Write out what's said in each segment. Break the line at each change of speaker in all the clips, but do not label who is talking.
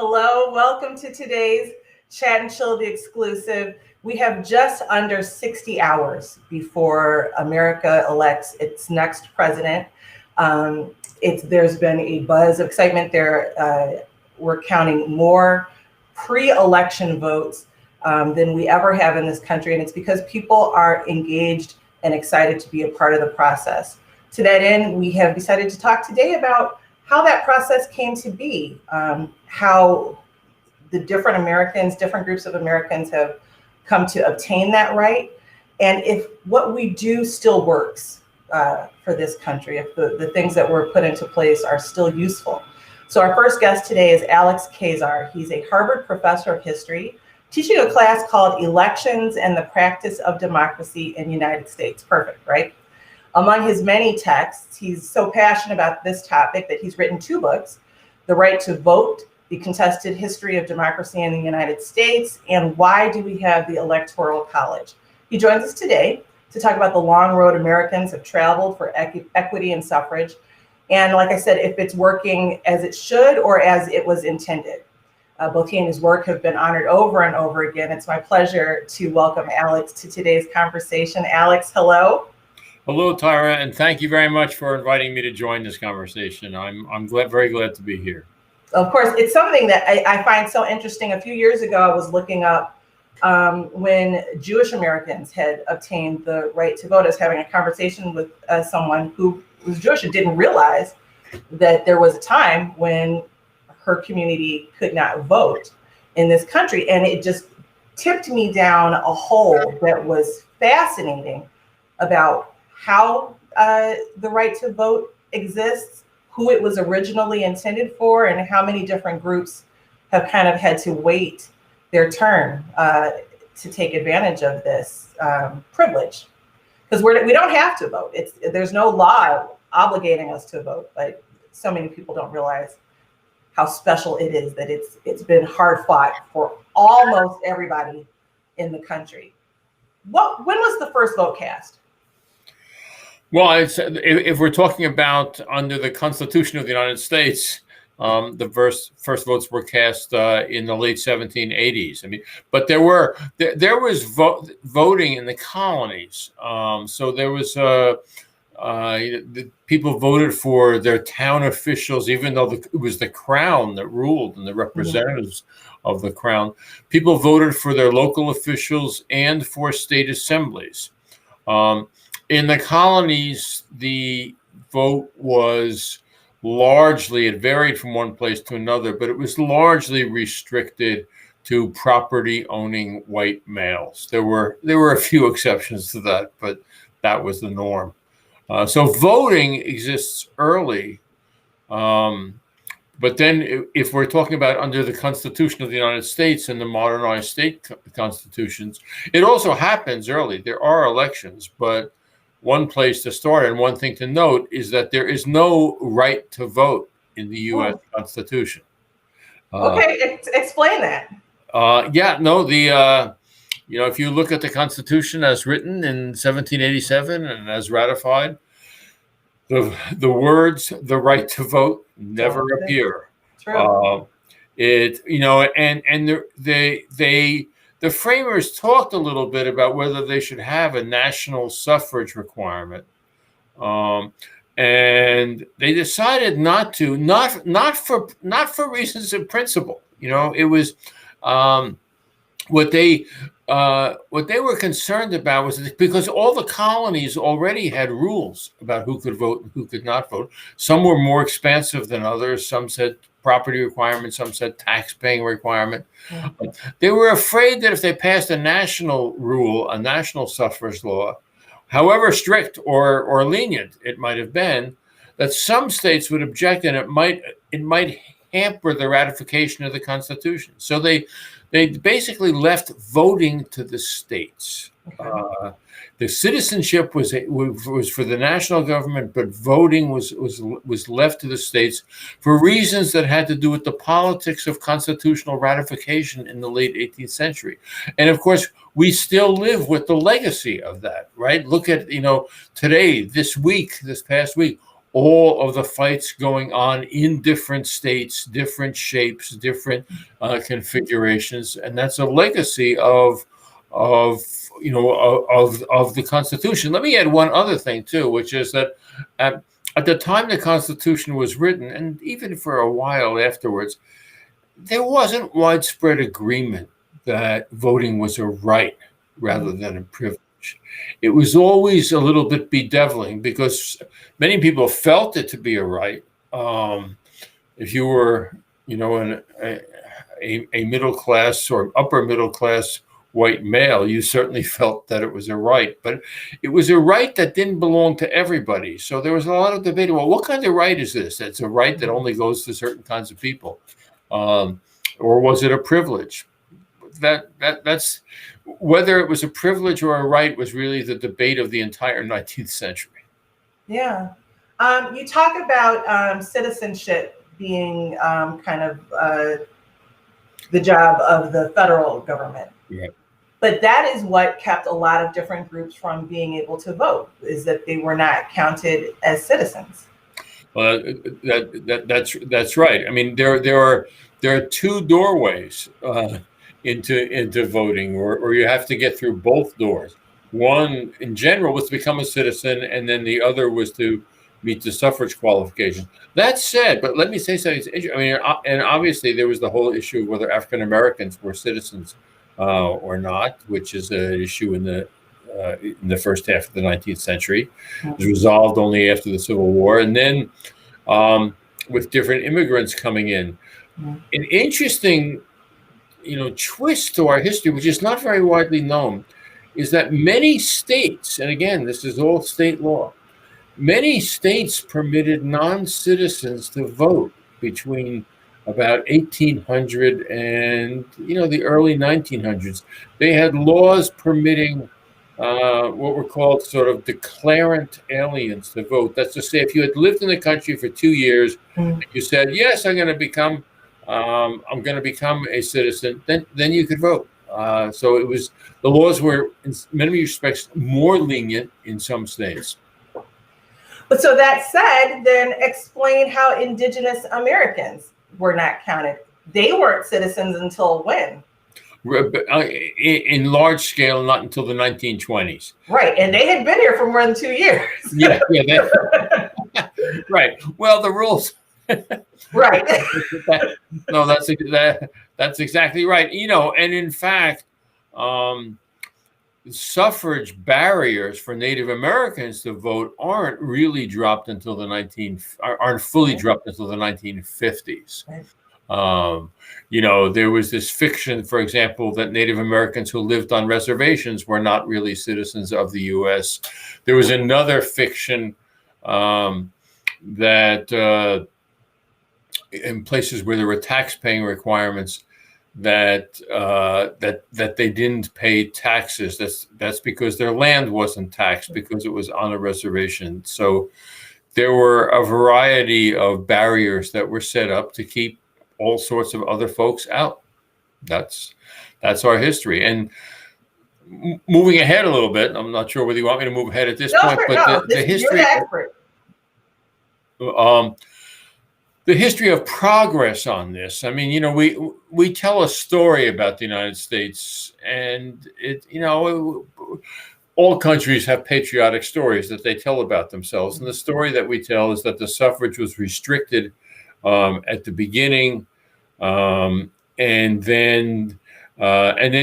Hello, welcome to today's Chat and Chill, the exclusive. We have just under 60 hours before America elects its next president. There's been a buzz of excitement there. We're counting more pre-election votes than we ever have in this country, and it's because people are engaged and excited to be a part of the process. To that end, we have decided to talk today about how that process came to be, how the different groups of Americans have come to obtain that right, and if what we do still works for this country, if the things that were put into place are still useful. So our first guest today is Alex Kazar. He's a Harvard professor of history, teaching a class called Elections and the Practice of Democracy in the United States. Perfect, right? Among his many texts, he's so passionate about this topic that he's written 2 books, The Right to Vote, The Contested History of Democracy in the United States, and Why Do We Have the Electoral College? He joins us today to talk about the long road Americans have traveled for equity and suffrage, and like I said, if it's working as it should or as it was intended. Both he and his work have been honored over and over again. It's my pleasure to welcome Alex to today's conversation. Alex, hello.
Hello, Tyra, and thank you very much for inviting me to join this conversation. I'm very glad to be here.
Of course, it's something that I find so interesting. A few years ago, I was looking up when Jewish Americans had obtained the right to vote. I was having a conversation with someone who was Jewish and didn't realize that there was a time when her community could not vote in this country. And it just tipped me down a hole that was fascinating about how the right to vote exists, who it was originally intended for, and how many different groups have kind of had to wait their turn to take advantage of this privilege. Because we don't have to vote. There's no law obligating us to vote, but so many people don't realize how special it is that it's been hard fought for almost everybody in the country. When was the first vote cast?
Well, if we're talking about under the Constitution of the United States, the first votes were cast in the late 1780s. I mean, but there was voting in the colonies. So there was the people voted for their town officials, even though it was the crown that ruled and the representatives of the crown. People voted for their local officials and for state assemblies. In the colonies, the vote was largely, it varied from one place to another, but it was largely restricted to property owning white males. There were a few exceptions to that, but that was the norm. So voting exists early. But then if we're talking about under the Constitution of the United States and the modernized state constitutions, it also happens early. There are elections, but one place to start and one thing to note is that there is no right to vote in the U.S. Constitution.
Okay, explain that.
If you look at the Constitution as written in 1787 and as ratified, the words "the right to vote" never appear.
True.
The framers talked a little bit about whether they should have a national suffrage requirement, and they decided not to, not for reasons of principle. It was what they were concerned about was that because all the colonies already had rules about who could vote and who could not vote. Some were more expansive than others. Some said property requirement, some said tax-paying requirement. They were afraid that if they passed a national rule, a national suffrage law, however strict or lenient it might have been, that some states would object and it might hamper the ratification of the Constitution. So they basically left voting to the states.
Okay.
The citizenship was for the national government, but voting was left to the states for reasons that had to do with the politics of constitutional ratification in the late 18th century. And of course, we still live with the legacy of that, right? Look at, today, this past week, all of the fights going on in different states, different shapes, different configurations, and that's a legacy of of the Constitution. Let me add one other thing too, which is that at the time the Constitution was written, and even for a while afterwards, there wasn't widespread agreement that voting was a right rather than a privilege. It was always a little bit bedeviling because many people felt it to be a right. If you were, a middle class or upper middle class white male, you certainly felt that it was a right, but it was a right that didn't belong to everybody. So there was a lot of debate. Well, what kind of right is this? It's a right that only goes to certain kinds of people, or was it a privilege? That's whether it was a privilege or a right was really the debate of the entire 19th century.
Yeah. You talk about citizenship being kind of the job of the federal government.
Yeah.
But that is what kept a lot of different groups from being able to vote, is that they were not counted as citizens.
Well, that's right. I mean, there are two doorways into voting, or you have to get through both doors. One, in general, was to become a citizen, and then the other was to meet the suffrage qualifications. That said, but let me say something. I mean, and obviously there was the whole issue of whether African Americans were citizens or not, which is an issue in the first half of the 19th century. It was resolved only after the Civil War, and then with different immigrants coming in. An interesting, twist to our history, which is not very widely known, is that many states, and again, this is all state law, many states permitted non-citizens to vote between about 1800 and the early 1900s. They had laws permitting what were called sort of declarant aliens to vote. That's to say, if you had lived in the country for 2 years, and you said, yes, I'm going to become a citizen, then you could vote. So the laws were, in many respects, more lenient in some states.
But so that said, then explain how indigenous Americans were not counted. They weren't citizens until when?
In large scale, not until the 1920s.
Right, and they had been here for more than 2 years.
Yeah. Right. Well, the rules.
Right.
No, that's exactly right. And in fact, suffrage barriers for Native Americans to vote aren't fully dropped until the 1950s. There was this fiction, for example, that Native Americans who lived on reservations were not really citizens of the U.S. There was another fiction that in places where there were tax-paying requirements, that they didn't pay taxes. That's because their land wasn't taxed because it was on a reservation. So there were a variety of barriers that were set up to keep all sorts of other folks out. That's our history. And moving ahead a little bit, I'm not sure whether you want me to move ahead at this point, but the history. The history of progress on this. I mean, we tell a story about the United States, and all countries have patriotic stories that they tell about themselves. And the story that we tell is that the suffrage was restricted at the beginning, and then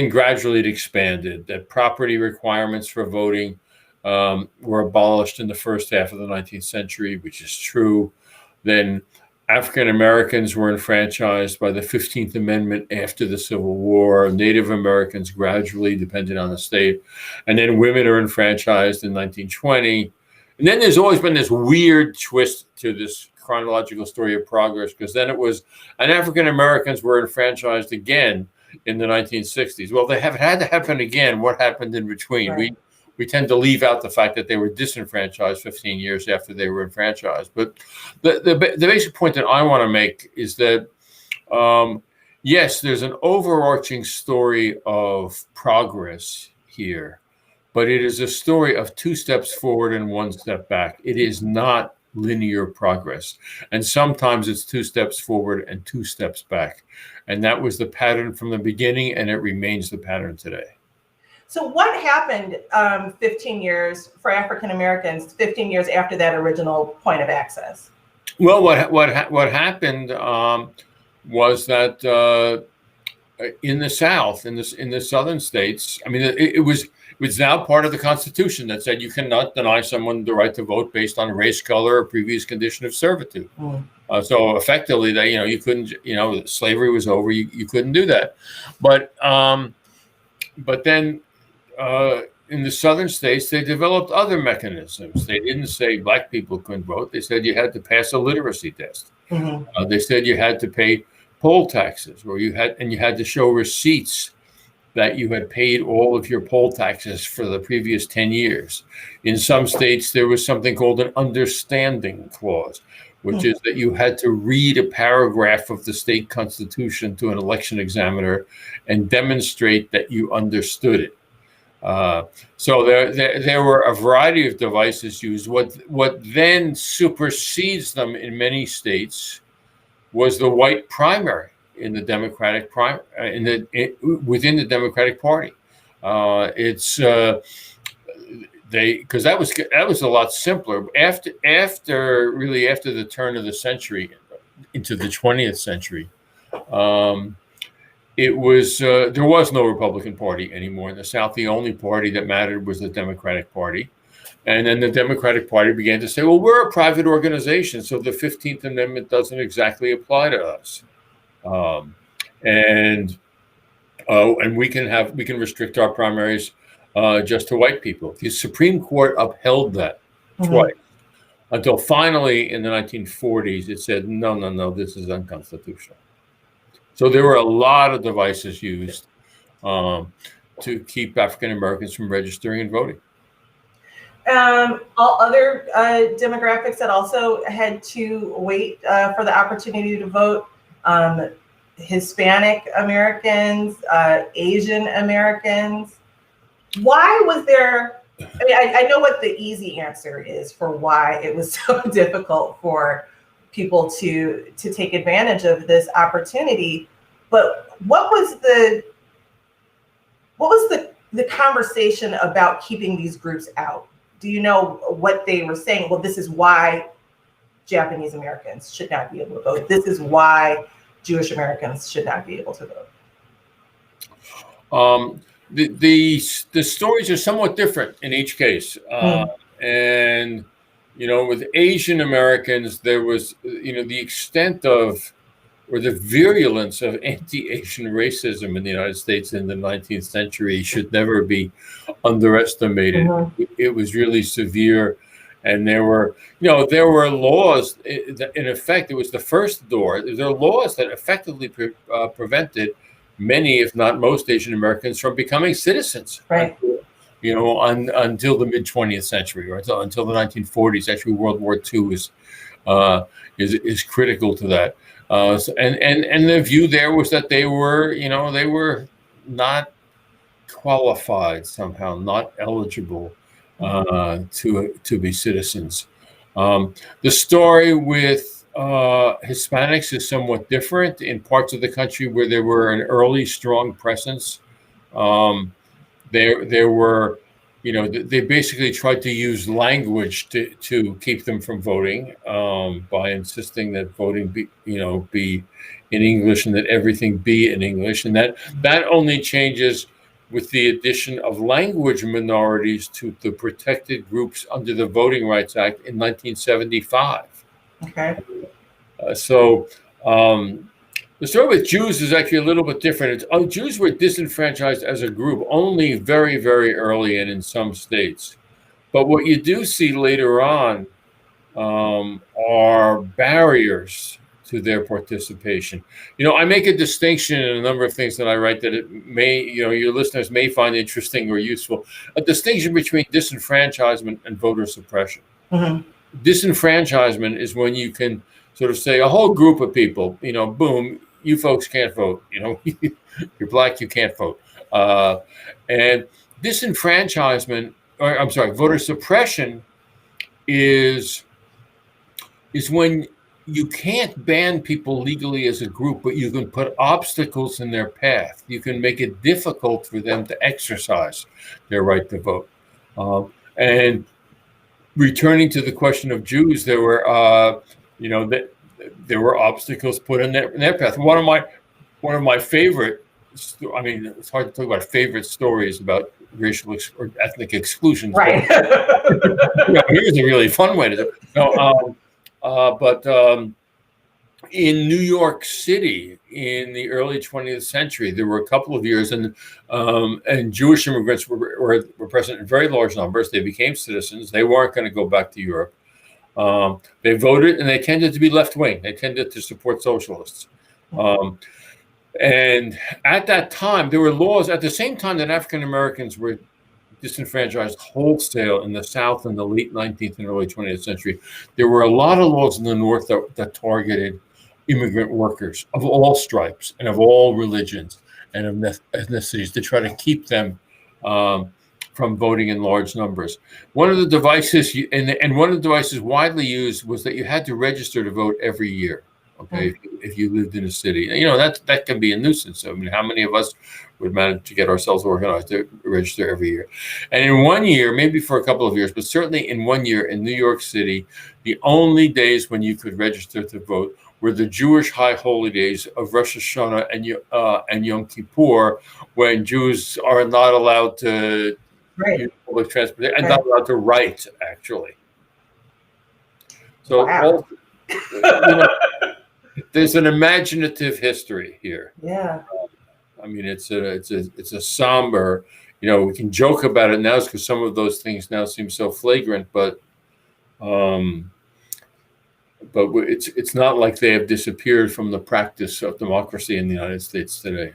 gradually it expanded. That property requirements for voting were abolished in the first half of the 19th century, which is true. Then African Americans were enfranchised by the 15th Amendment after the Civil War. Native Americans gradually, depending on the state. And then women are enfranchised in 1920. And then there's always been this weird twist to this chronological story of progress, because then it was, and African Americans were enfranchised again in the 1960s. Well, they have had to happen again. What happened in between? Right. We tend to leave out the fact that they were disenfranchised 15 years after they were enfranchised. But the basic point that I want to make is that, yes, there's an overarching story of progress here, but it is a story of 2 steps forward and 1 step back. It is not linear progress. And sometimes it's 2 steps forward and 2 steps back. And that was the pattern from the beginning, and it remains the pattern today.
So what happened 15 years for African Americans, 15 years after that original point of access?
Well, what happened was that in the South, in the southern states, I mean, it was now part of the Constitution that said you cannot deny someone the right to vote based on race, color, or previous condition of servitude. So effectively, that you couldn't, slavery was over. You couldn't do that, but then. In the southern states, they developed other mechanisms. They didn't say black people couldn't vote. They said you had to pass a literacy test. They said you had to pay poll taxes, or you had to show receipts that you had paid all of your poll taxes for the previous 10 years. In some states, there was something called an understanding clause, which is that you had to read a paragraph of the state constitution to an election examiner and demonstrate that you understood it. So there were a variety of devices used. What then supersedes them in many states was the white primary in the Democratic within the Democratic Party. Because that was a lot simpler after the turn of the century into the 20th century. There was no Republican Party anymore in the South. The only party that mattered was the Democratic Party. And then the Democratic Party began to say, well, we're a private organization, so the 15th Amendment doesn't exactly apply to us. And we can restrict our primaries just to white people. The Supreme Court upheld that twice, until finally in the 1940s, it said, no, this is unconstitutional. So there were a lot of devices used to keep African Americans from registering and voting.
All other demographics that also had to wait for the opportunity to vote, Hispanic Americans, Asian Americans. Why was there, I mean, I know what the easy answer is for why it was so difficult for people to take advantage of this opportunity, but what was the conversation about keeping these groups out? Do you know what they were saying? Well, this is why Japanese Americans should not be able to vote. This is why Jewish Americans should not be able to vote.
The stories are somewhat different in each case. And, with Asian Americans, there was, the extent of, or the virulence of anti-Asian racism in the United States in the 19th century should never be underestimated. It was really severe. And there were laws, in effect, it was the first door. There were laws that effectively prevented many, if not most, Asian Americans from becoming citizens.
Right.
Until the mid-20th century, or until the 1940s. Actually, World War II is critical to that. And the view there was that they were not qualified somehow, not eligible to be citizens. The story with Hispanics is somewhat different in parts of the country where there were an early strong presence. There were, they basically tried to use language to keep them from voting by insisting that voting be in English and that everything be in English, and that only changes with the addition of language minorities to the protected groups under the Voting Rights Act in 1975.
Okay.
The story with Jews is actually a little bit different. Jews were disenfranchised as a group only very, very early and in some states. But what you do see later on are barriers to their participation. I make a distinction in a number of things that I write that it may, your listeners may find interesting or useful. A distinction between disenfranchisement and voter suppression. Disenfranchisement is when you can sort of say a whole group of people, boom, you folks can't vote. You're black, you can't vote. And disenfranchisement, voter suppression is is when you can't ban people legally as a group, but you can put obstacles in their path. You can make it difficult for them to exercise their right to vote. And returning to the question of Jews, there were, there were obstacles put in their path. One of my favorite, I mean, it's hard to talk about favorite stories about racial or ethnic exclusion.
Right.
Here's a really fun way to do it. But in New York City in the early 20th century, there were a couple of years, and Jewish immigrants were present in very large numbers. They became citizens. They weren't going to go back to Europe. They voted, and they tended to be left-wing. They tended to support socialists. And at that time, there were laws at the same time that African Americans were disenfranchised wholesale in the South in the late 19th and early 20th century. There were a lot of laws in the North that targeted immigrant workers of all stripes and of all religions and of ethnicities to try to keep them from voting in large numbers. One of the devices, and one of the devices widely used, was that you had to register to vote every year. Okay, if you lived in a city, that can be a nuisance. I mean, how many of us would manage to get ourselves organized to register every year? And in one year, maybe for a couple of years, but certainly in one year in New York City, the only days when you could register to vote were the Jewish high holy days of Rosh Hashanah and Yom Kippur, when Jews are not allowed to use public transportation and not allowed to write, actually. So there's an imaginative history here.
Yeah.
I mean, it's a somber. We can joke about it now because some of those things now seem so flagrant, but it's not like they have disappeared from the practice of democracy in the United States today.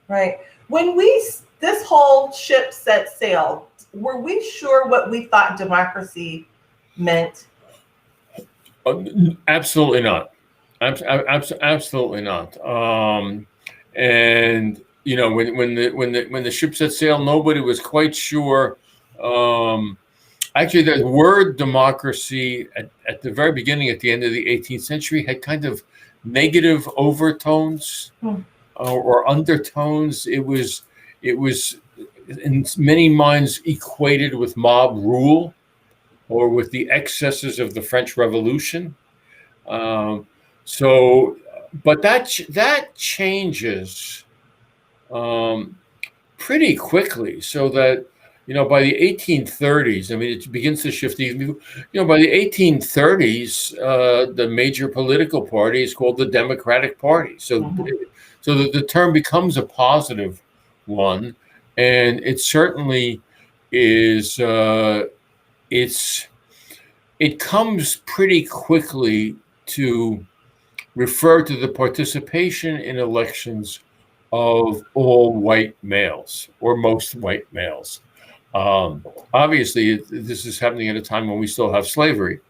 Right. When this whole ship set sail, were we sure what we thought democracy meant?
Absolutely not. Absolutely not. And when the ship set sail, nobody was quite sure. Actually, the word democracy at the very beginning, at the end of the 18th century, had kind of negative overtones or undertones. It was in many minds equated with mob rule or with the excesses of the French Revolution. But that changes pretty quickly, so that by the 1830s, I mean, it begins to shift. By the 1830s, the major political party is called the Democratic Party. So that the term becomes a positive one, and it certainly is. It comes pretty quickly to refer to the participation in elections of all white males or most white males. Obviously, this is happening at a time when we still have slavery,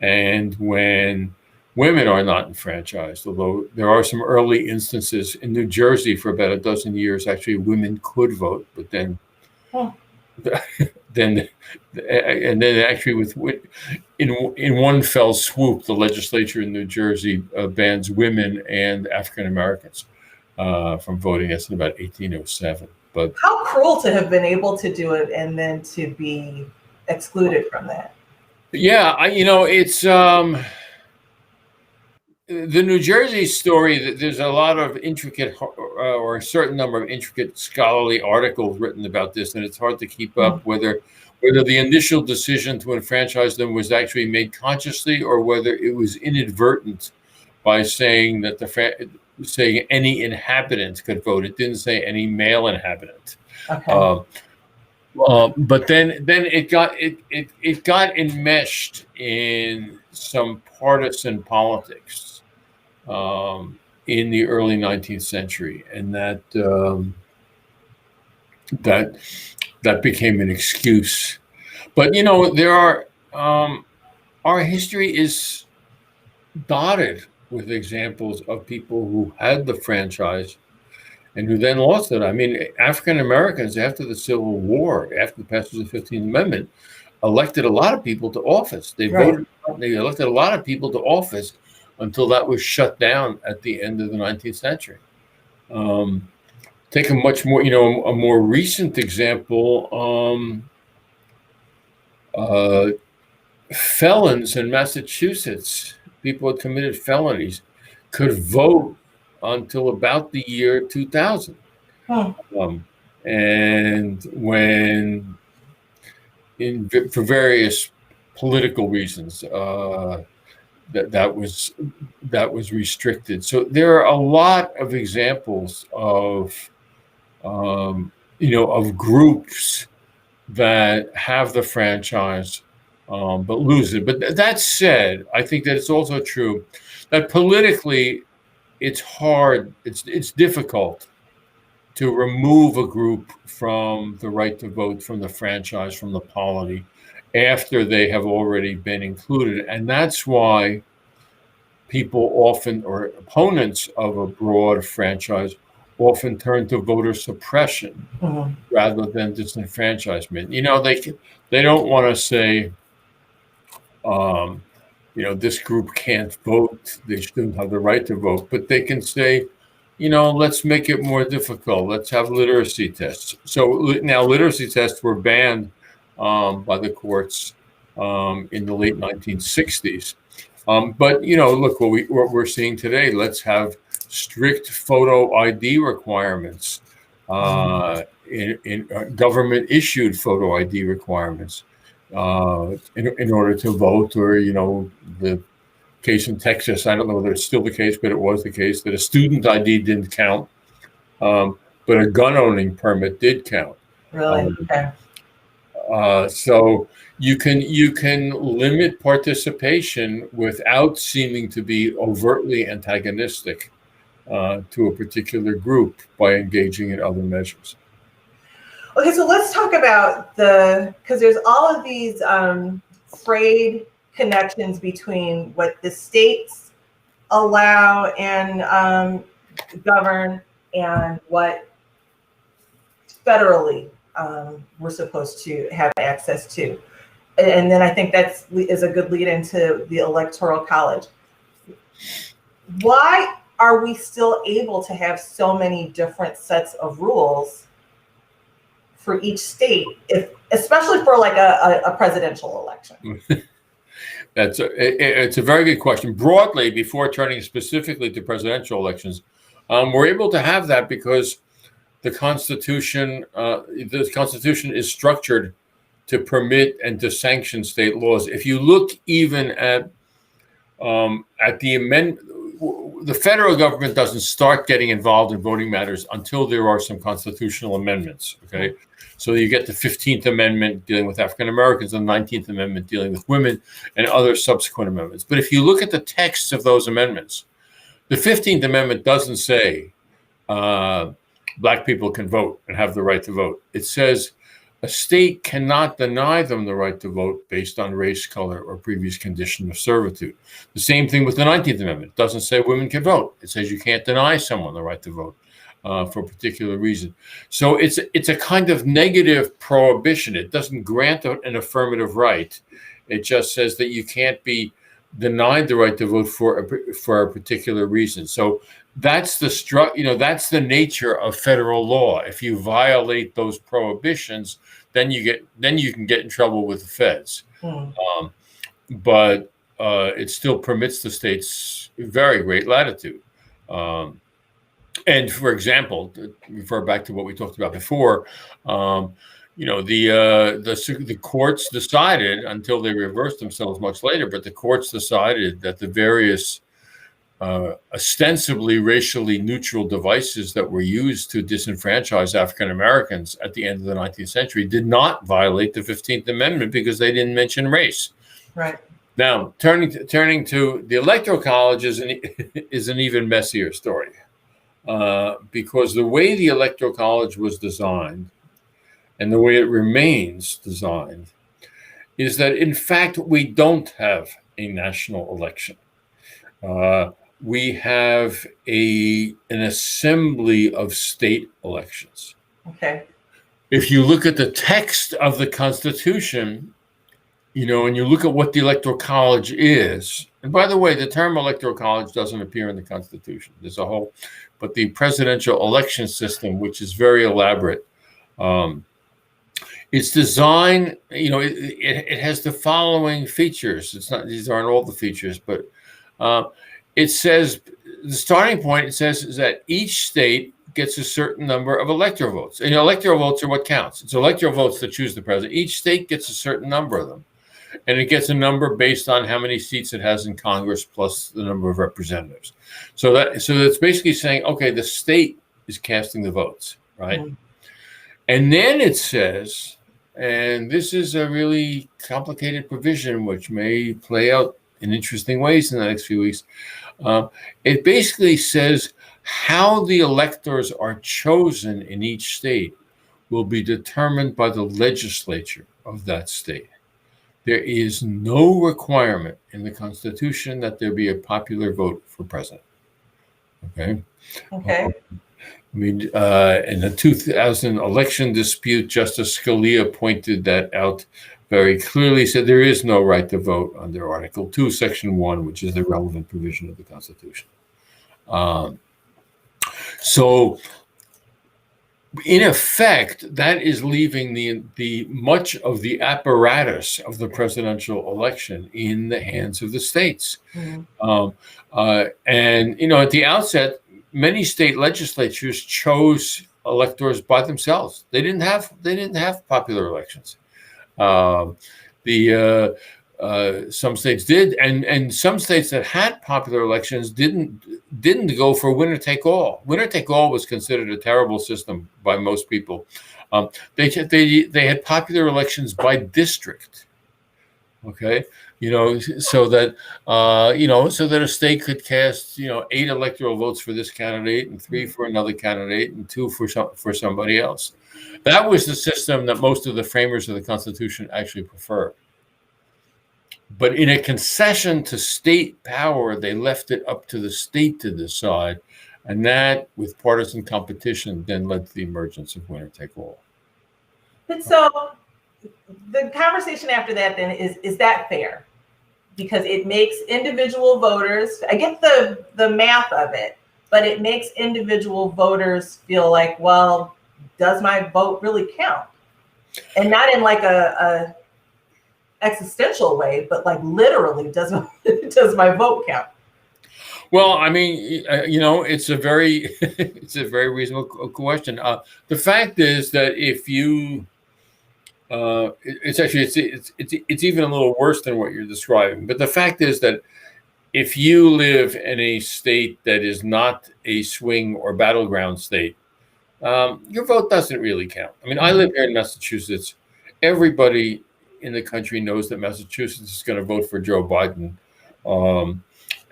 and when women are not enfranchised. Although there are some early instances in New Jersey for about a dozen years, actually women could vote, but then. Then actually, in one fell swoop, the legislature in New Jersey bans women and African Americans from voting. That's in about 1807. But
how cruel to have been able to do it and then to be excluded from that.
Yeah, it's the New Jersey story. There's a lot of intricate, or a certain number of intricate scholarly articles written about this, and it's hard to keep up whether the initial decision to enfranchise them was actually made consciously or whether it was inadvertent by saying that saying any inhabitant could vote. It didn't say any male inhabitant.
Okay.
But then it got enmeshed in some partisan politics in the early 19th century, and that became an excuse. But there are our history is dotted with examples of people who had the franchise and who then lost it. I mean, African Americans after the Civil War, after the passage of the 15th Amendment, elected a lot of people to office. They elected a lot of people to office until that was shut down at the end of the 19th century. Take a much more, a more recent example. Felons in Massachusetts, people who committed felonies, could vote until about the year 2000. And when, for various political reasons, that was restricted. So there are a lot of examples of of groups that have the franchise but lose it. But that said, I think that it's also true that politically it's hard, it's difficult to remove a group from the right to vote, from the franchise, from the polity, after they have already been included. And that's why people often, or opponents of a broad franchise, often turn to voter suppression rather than disenfranchisement. They don't want to say, this group can't vote, they shouldn't have the right to vote, but they can say, let's make it more difficult. Let's have literacy tests. So now literacy tests were banned by the courts in the late 1960s. But look what we're seeing today. Let's have strict photo ID requirements, in government issued photo ID requirements in order to vote. Or the case in Texas, I don't know whether it's still the case, but it was the case that a student ID didn't count, but a gun owning permit did count.
Really? Okay.
So you can limit participation without seeming to be overtly antagonistic to a particular group by engaging in other measures.
Okay, so let's talk about because there's all of these frayed connections between what the states allow and govern and what federally we're supposed to have access to. And then I think that is a good lead into the Electoral College. Why are we still able to have so many different sets of rules for each state, especially for like a presidential election?
It's a very good question. Broadly, before turning specifically to presidential elections, we're able to have that because the Constitution is structured to permit and to sanction state laws. If you look even at the amendment, the federal government doesn't start getting involved in voting matters until there are some constitutional amendments. Okay, so you get the 15th Amendment dealing with African Americans, and the 19th Amendment dealing with women, and other subsequent amendments. But if you look at the texts of those amendments, the 15th Amendment doesn't say Black people can vote and have the right to vote. It says a state cannot deny them the right to vote based on race, color, or previous condition of servitude. The same thing with the 19th Amendment. It doesn't say women can vote. It says you can't deny someone the right to vote for a particular reason. So it's a kind of negative prohibition. It doesn't grant an affirmative right. It just says that you can't be denied the right to vote for a particular reason. So that's that's the nature of federal law. If you violate those prohibitions, then you can get in trouble with the feds. But it still permits the states very great latitude. And for example, to refer back to what we talked about before, the courts decided, until they reversed themselves much later, but the courts decided that the various ostensibly racially neutral devices that were used to disenfranchise African Americans at the end of the 19th century did not violate the 15th Amendment because they didn't mention race.
Right.
Now, turning to the Electoral College is an even messier story, because the way the Electoral College was designed and the way it remains designed is that, in fact, we don't have a national election. We have an assembly of state elections.
Okay.
If you look at the text of the Constitution, and you look at what the Electoral College is, and by the way, the term Electoral College doesn't appear in the Constitution. There's a whole, but the presidential election system, which is very elaborate, it's designed, it has the following features. It's not, these aren't all the features, but it says, the starting point, it says, is that each state gets a certain number of electoral votes. And electoral votes are what counts. It's electoral votes that choose the president. Each state gets a certain number of them. And it gets a number based on how many seats it has in Congress plus the number of representatives. So that's basically saying, okay, the state is casting the votes, right? Mm-hmm. And then it says, and this is a really complicated provision, which may play out in interesting ways in the next few weeks. It basically says how the electors are chosen in each state will be determined by the legislature of that state. There is no requirement in the Constitution that there be a popular vote for president. Okay.
Okay.
In the 2000 election dispute, Justice Scalia pointed that out very clearly, said there is no right to vote under Article 2, Section 1, which is the relevant provision of the Constitution. So, in effect, that is leaving the much of the apparatus of the presidential election in the hands of the states. Mm-hmm. And at the outset, many state legislatures chose electors by themselves. They didn't have popular elections. Some states did, and some states that had popular elections didn't go for winner take all. Winner take all was considered a terrible system by most people. They had popular elections by district. Okay, so that a state could cast 8 electoral votes for this candidate and 3 for another candidate and 2 for somebody else. That was the system that most of the framers of the Constitution actually preferred. But in a concession to state power, they left it up to the state to decide. And that, with partisan competition, then led to the emergence of winner take all.
But so the conversation after that then is that fair? Because it makes individual voters, I get the math of it, but it makes individual voters feel like, well, does my vote really count? And not in like a existential way, but like literally, does my vote count?
Well, I mean, it's a very reasonable question. The fact is that if you, it's even a little worse than what you're describing. But the fact is that if you live in a state that is not a swing or battleground state, your vote doesn't really count. I mean, I live here in Massachusetts. Everybody in the country knows that Massachusetts is going to vote for Joe Biden,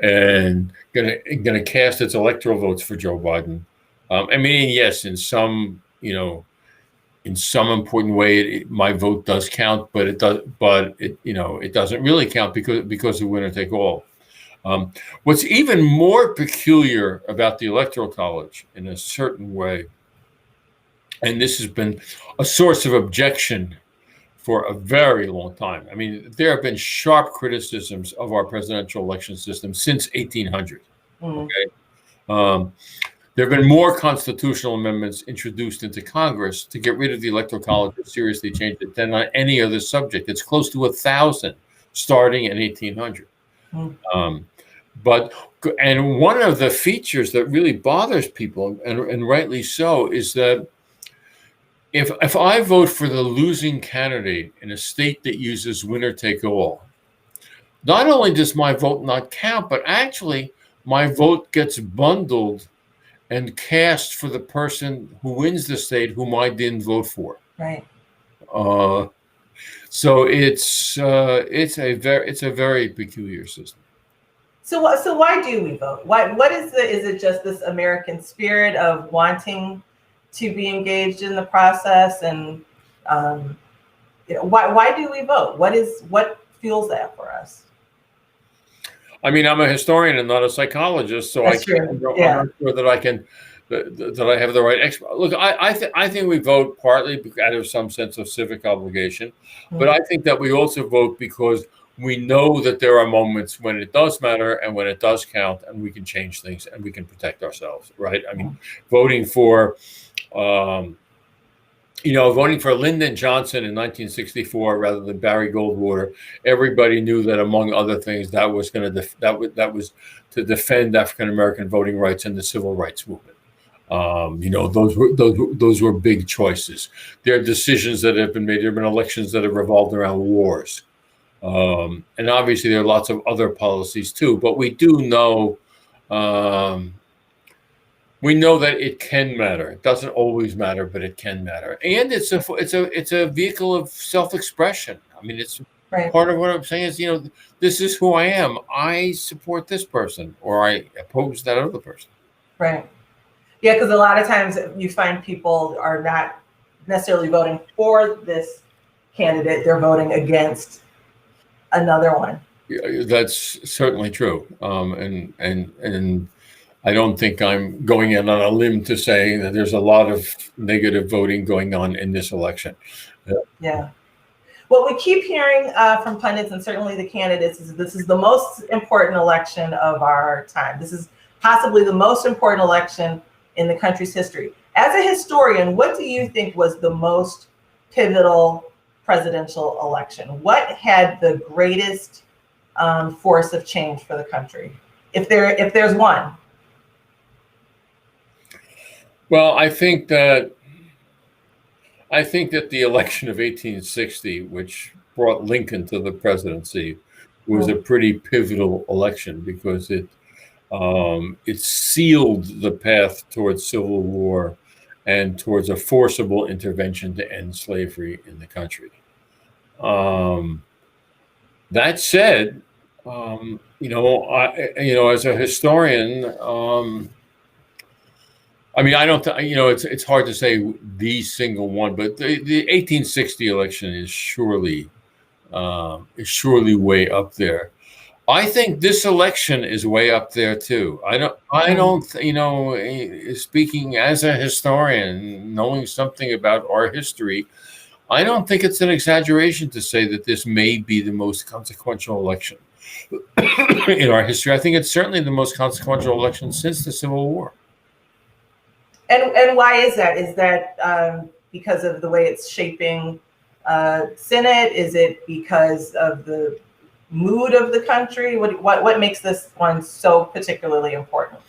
and going to cast its electoral votes for Joe Biden. I mean, yes, in some important way, my vote does count, but it doesn't really count because of winner take all. What's even more peculiar about the Electoral College, in a certain way, and this has been a source of objection for a very long time. I mean, there have been sharp criticisms of our presidential election system since 1800. Okay, there have been more constitutional amendments introduced into Congress to get rid of the Electoral College and seriously change it than on any other subject. It's close to 1,000 starting in 1800. And one of the features that really bothers people, and rightly so, is that if I vote for the losing candidate in a state that uses winner take all, not only does my vote not count, but actually my vote gets bundled and cast for the person who wins the state whom I didn't vote for.
Right.
So it's a very peculiar system.
So why do we vote? Is it just this American spirit of wanting to be engaged in the process, and why do we vote? What fuels that for us? I
mean, I'm a historian and not a psychologist, so I'm not sure that that I have the right look. I think we vote partly out of some sense of civic obligation, but I think that we also vote because we know that there are moments when it does matter and when it does count, and we can change things and we can protect ourselves. Right? I mean, voting for. Voting for Lyndon Johnson in 1964 rather than Barry Goldwater, everybody knew that, among other things, that was going to that was to defend African American voting rights and the civil rights movement. Those were big choices. There are decisions that have been made. There have been elections that have revolved around wars, and obviously there are lots of other policies too. But we do know. We know that it can matter. It doesn't always matter, but it can matter, and it's a vehicle of self-expression. I mean, it's
right.
Part of what I'm saying is, this is who I am. I support this person, or I oppose that other person.
Right. Yeah, because a lot of times you find people are not necessarily voting for this candidate; they're voting against another one.
Yeah, that's certainly true, and. I don't think I'm going in on a limb to say that there's a lot of negative voting going on in this election.
Yeah. What we keep hearing from pundits and certainly the candidates is this is the most important election of our time. This is possibly the most important election in the country's history. As a historian, what do you think was the most pivotal presidential election? What had the greatest force of change for the country, if there's one?
Well, I think that the election of 1860, which brought Lincoln to the presidency, was a pretty pivotal election because it sealed the path towards civil war and towards a forcible intervention to end slavery in the country. That said, as a historian. I mean, I don't. It's hard to say the single one, but the 1860 election is surely way up there. I think this election is way up there too. I don't. Speaking as a historian, knowing something about our history, I don't think it's an exaggeration to say that this may be the most consequential election in our history. I think it's certainly the most consequential election since the Civil War.
And why is that? Is that because of the way it's shaping Senate? Is it because of the mood of the country? What makes this one so particularly important?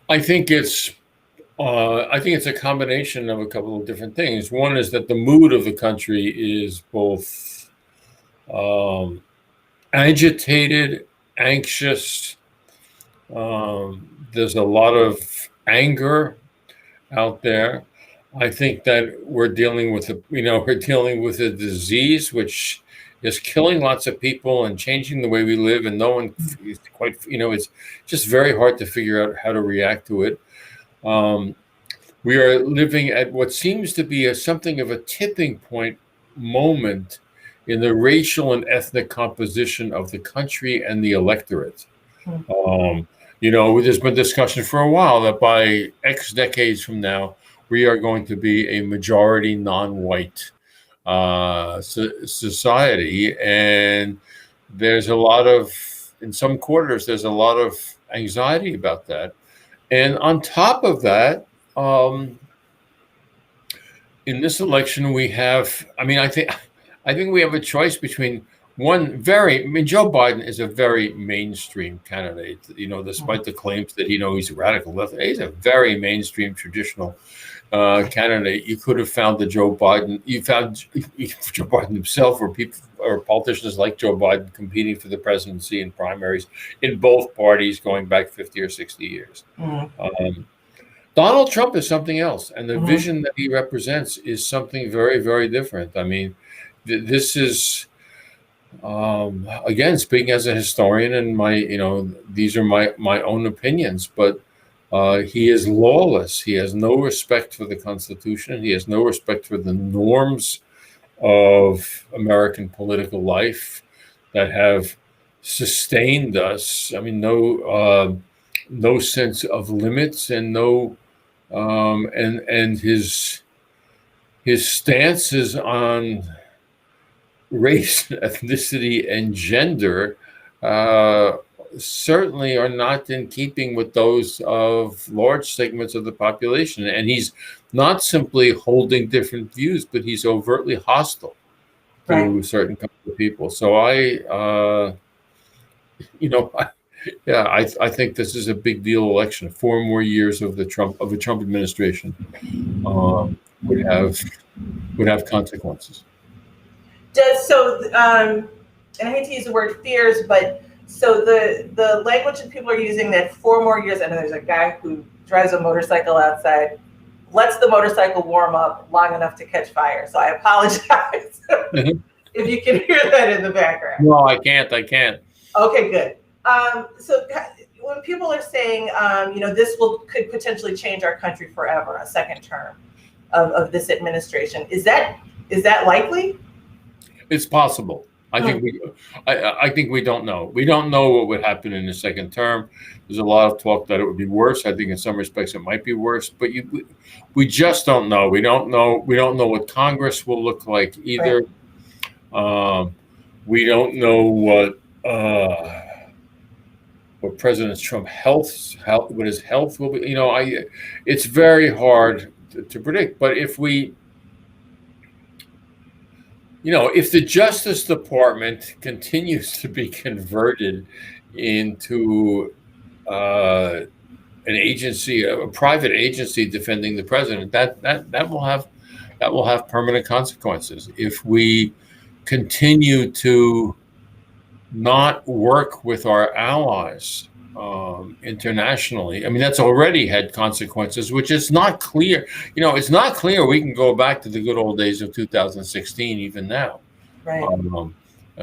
I think it's a combination of a couple of different things. One is that the mood of the country is both agitated, anxious. There's a lot of anger out there. I think that we're dealing with a disease which is killing lots of people and changing the way we live, and no one is quite, it's just very hard to figure out how to react to it. We are living at what seems to be something of a tipping point moment in the racial and ethnic composition of the country and the electorate. There's been discussion for a while that by X decades from now, we are going to be a majority non-white society. And in some quarters, there's a lot of anxiety about that. And on top of that, in this election, I think we have a choice between Joe Biden is a very mainstream candidate, despite the claims that, he's a radical left. He's a very mainstream traditional candidate. You could have found Joe Biden himself or politicians like Joe Biden competing for the presidency in primaries in both parties going back 50 or 60 years. Donald Trump is something else. And the vision that he represents is something very, very different. I mean, this is, again, speaking as a historian, and these are my own opinions, but he is lawless. He has no respect for the Constitution. He has no respect for the norms of American political life that have sustained us. I mean, no sense of limits and no and his stances on race, ethnicity, and gender certainly are not in keeping with those of large segments of the population. And he's not simply holding different views, but he's overtly hostile to certain kinds of people. So I think this is a big deal election. 4 more years of the Trump administration would have consequences.
And I hate to use the word fears, but so the language that people are using, that 4 more years, and there's a guy who drives a motorcycle outside, lets the motorcycle warm up long enough to catch fire. So I apologize if you can hear that in the background.
No, I can't.
Okay, good. So when people are saying, this could potentially change our country forever, a second term of this administration, is that likely?
It's possible. I think we don't know. We don't know what would happen in the second term. There's a lot of talk that it would be worse. I think in some respects it might be worse, but we just don't know. We don't know what Congress will look like either. Right. We don't know what President Trump's health will be. It's very hard to predict. But if the Justice Department continues to be converted into an agency, a private agency defending the president, that will have permanent consequences. If we continue to not work with our allies internationally, I mean, that's already had consequences, which is not clear. It's not clear we can go back to the good old days of 2016 even now.
Right.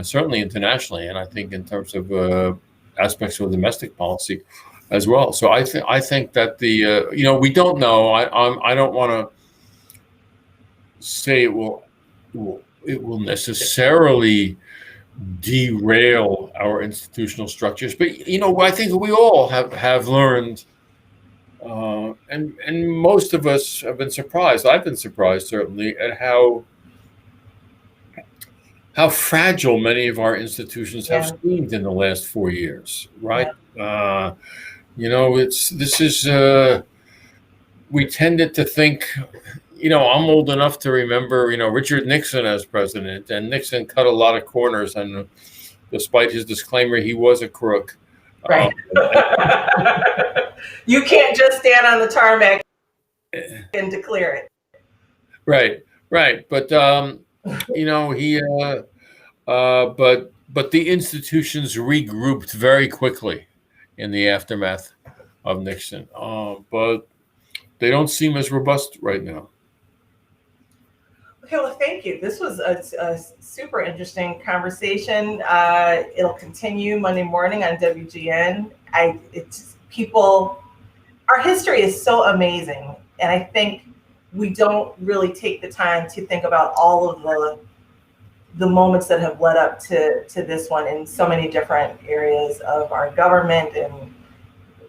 Certainly internationally, and I think in terms of aspects of domestic policy as well. So I think that we don't know. I don't want to say it will necessarily derail our institutional structures, but I think we all have learned, and most of us have been surprised. I've been surprised certainly at how fragile many of our institutions have seemed in the last 4 years. Right? Yeah. We tended to think. I'm old enough to remember, Richard Nixon as president, and Nixon cut a lot of corners, and despite his disclaimer, he was a crook.
Right. You can't just stand on the tarmac and declare it.
Right. But but the institutions regrouped very quickly in the aftermath of Nixon. But they don't seem as robust right now.
Okay, well, thank you. This was a super interesting conversation. It'll continue Monday morning on WGN. Our history is so amazing, and I think we don't really take the time to think about all of the moments that have led up to this one in so many different areas of our government and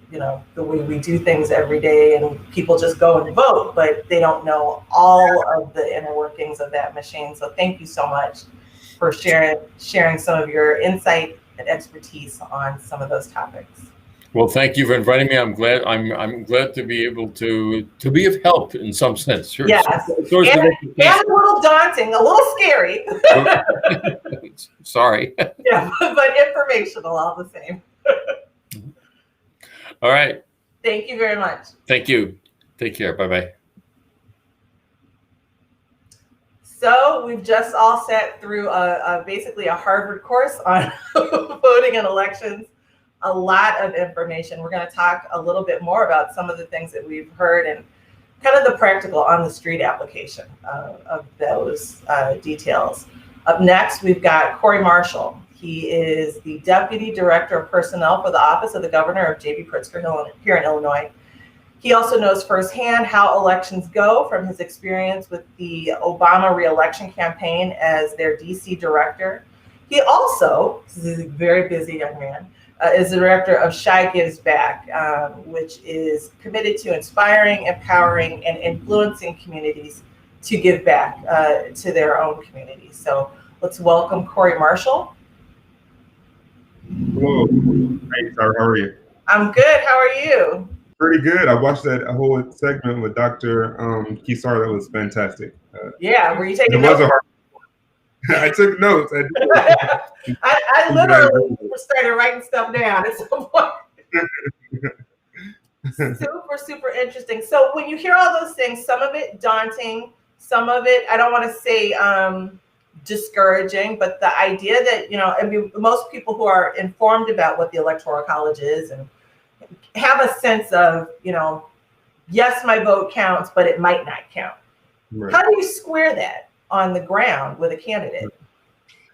the way we do things every day, and people just go and vote, but they don't know all of the inner workings of that machine. So thank you so much for sharing some of your insight and expertise on some of those topics.
Well, thank you for inviting me. I'm glad to be able to be of help in some sense. Sure.
Yes, and a little daunting, a little scary.
Sorry.
Yeah, but informational all the same.
All right.
Thank you very much.
Thank you. Take care. Bye-bye.
So we've just all sat through basically a Harvard course on voting and elections. A lot of information. We're going to talk a little bit more about some of the things that we've heard and kind of the practical on the street application of those details. Up next, we've got Kouri Marshall. He is the Deputy Director of Personnel for the Office of the Governor of J.B. Pritzker here in Illinois. He also knows firsthand how elections go from his experience with the Obama re-election campaign as their DC director. He also, this is a very busy young man, is the director of Shy Gives Back, which is committed to inspiring, empowering, and influencing communities to give back to their own communities. So let's welcome Kouri Marshall.
Hello. Hey, Sarah, how are you?
I'm good. How are you?
Pretty good. I watched that whole segment with Dr. Kisar. That was fantastic.
Yeah, were you taking
notes?
It was
a hard. I took notes.
I literally started writing stuff down at some point. Super interesting. So when you hear all those things, some of it daunting, some of it, I don't want to say discouraging, but the idea that, you know, I mean, most people who are informed about what the Electoral College is and have a sense of, you know, yes, my vote counts, but it might not count. Right. How do you square that on the ground with a candidate?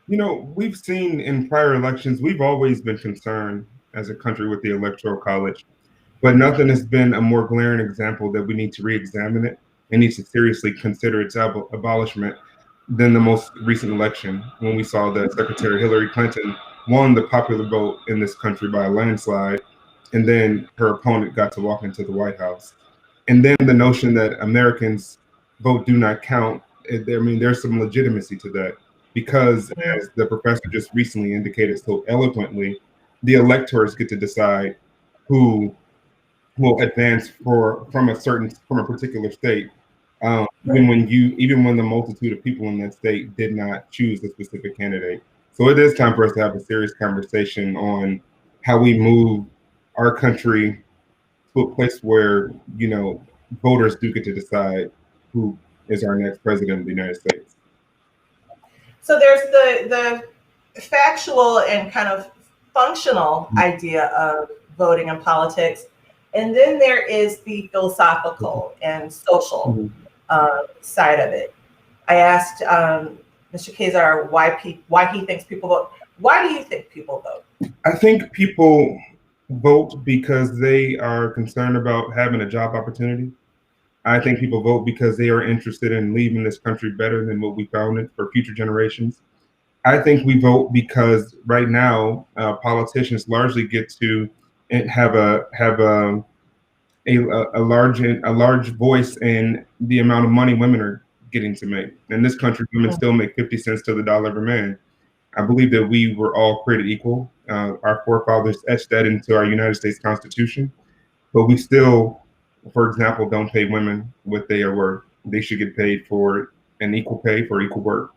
You know, we've seen in prior elections, we've always been concerned as a country with the Electoral College, but nothing has been a more glaring example that we need to re-examine it and need to seriously consider its abolishment than the most recent election, when we saw that Secretary Hillary Clinton won the popular vote in this country by a landslide, and then her opponent got to walk into the White House. And then the notion that Americans' vote do not count, I mean, there's some legitimacy to that, because as the professor just recently indicated so eloquently, the electors get to decide who will advance from a particular state. Even when the multitude of people in that state did not choose a specific candidate. So it is time for us to have a serious conversation on how we move our country to a place where, you know, voters do get to decide who is our next president of the United States.
So there's the factual and kind of functional idea of voting in politics. And then there is the philosophical and social side of it. I asked Mr. Kazar why he thinks people vote. Why do you think people vote?
I think people vote because they are concerned about having a job opportunity. I think people vote because they are interested in leaving this country better than what we found it for future generations. I think we vote because right now politicians largely get to have a large voice in the amount of money women are getting to make. In this country, women still make 50 cents to the dollar every man. I believe that we were all created equal. Our forefathers etched that into our United States Constitution, but we still, for example, don't pay women what they are worth. They should get paid for an equal pay for equal work.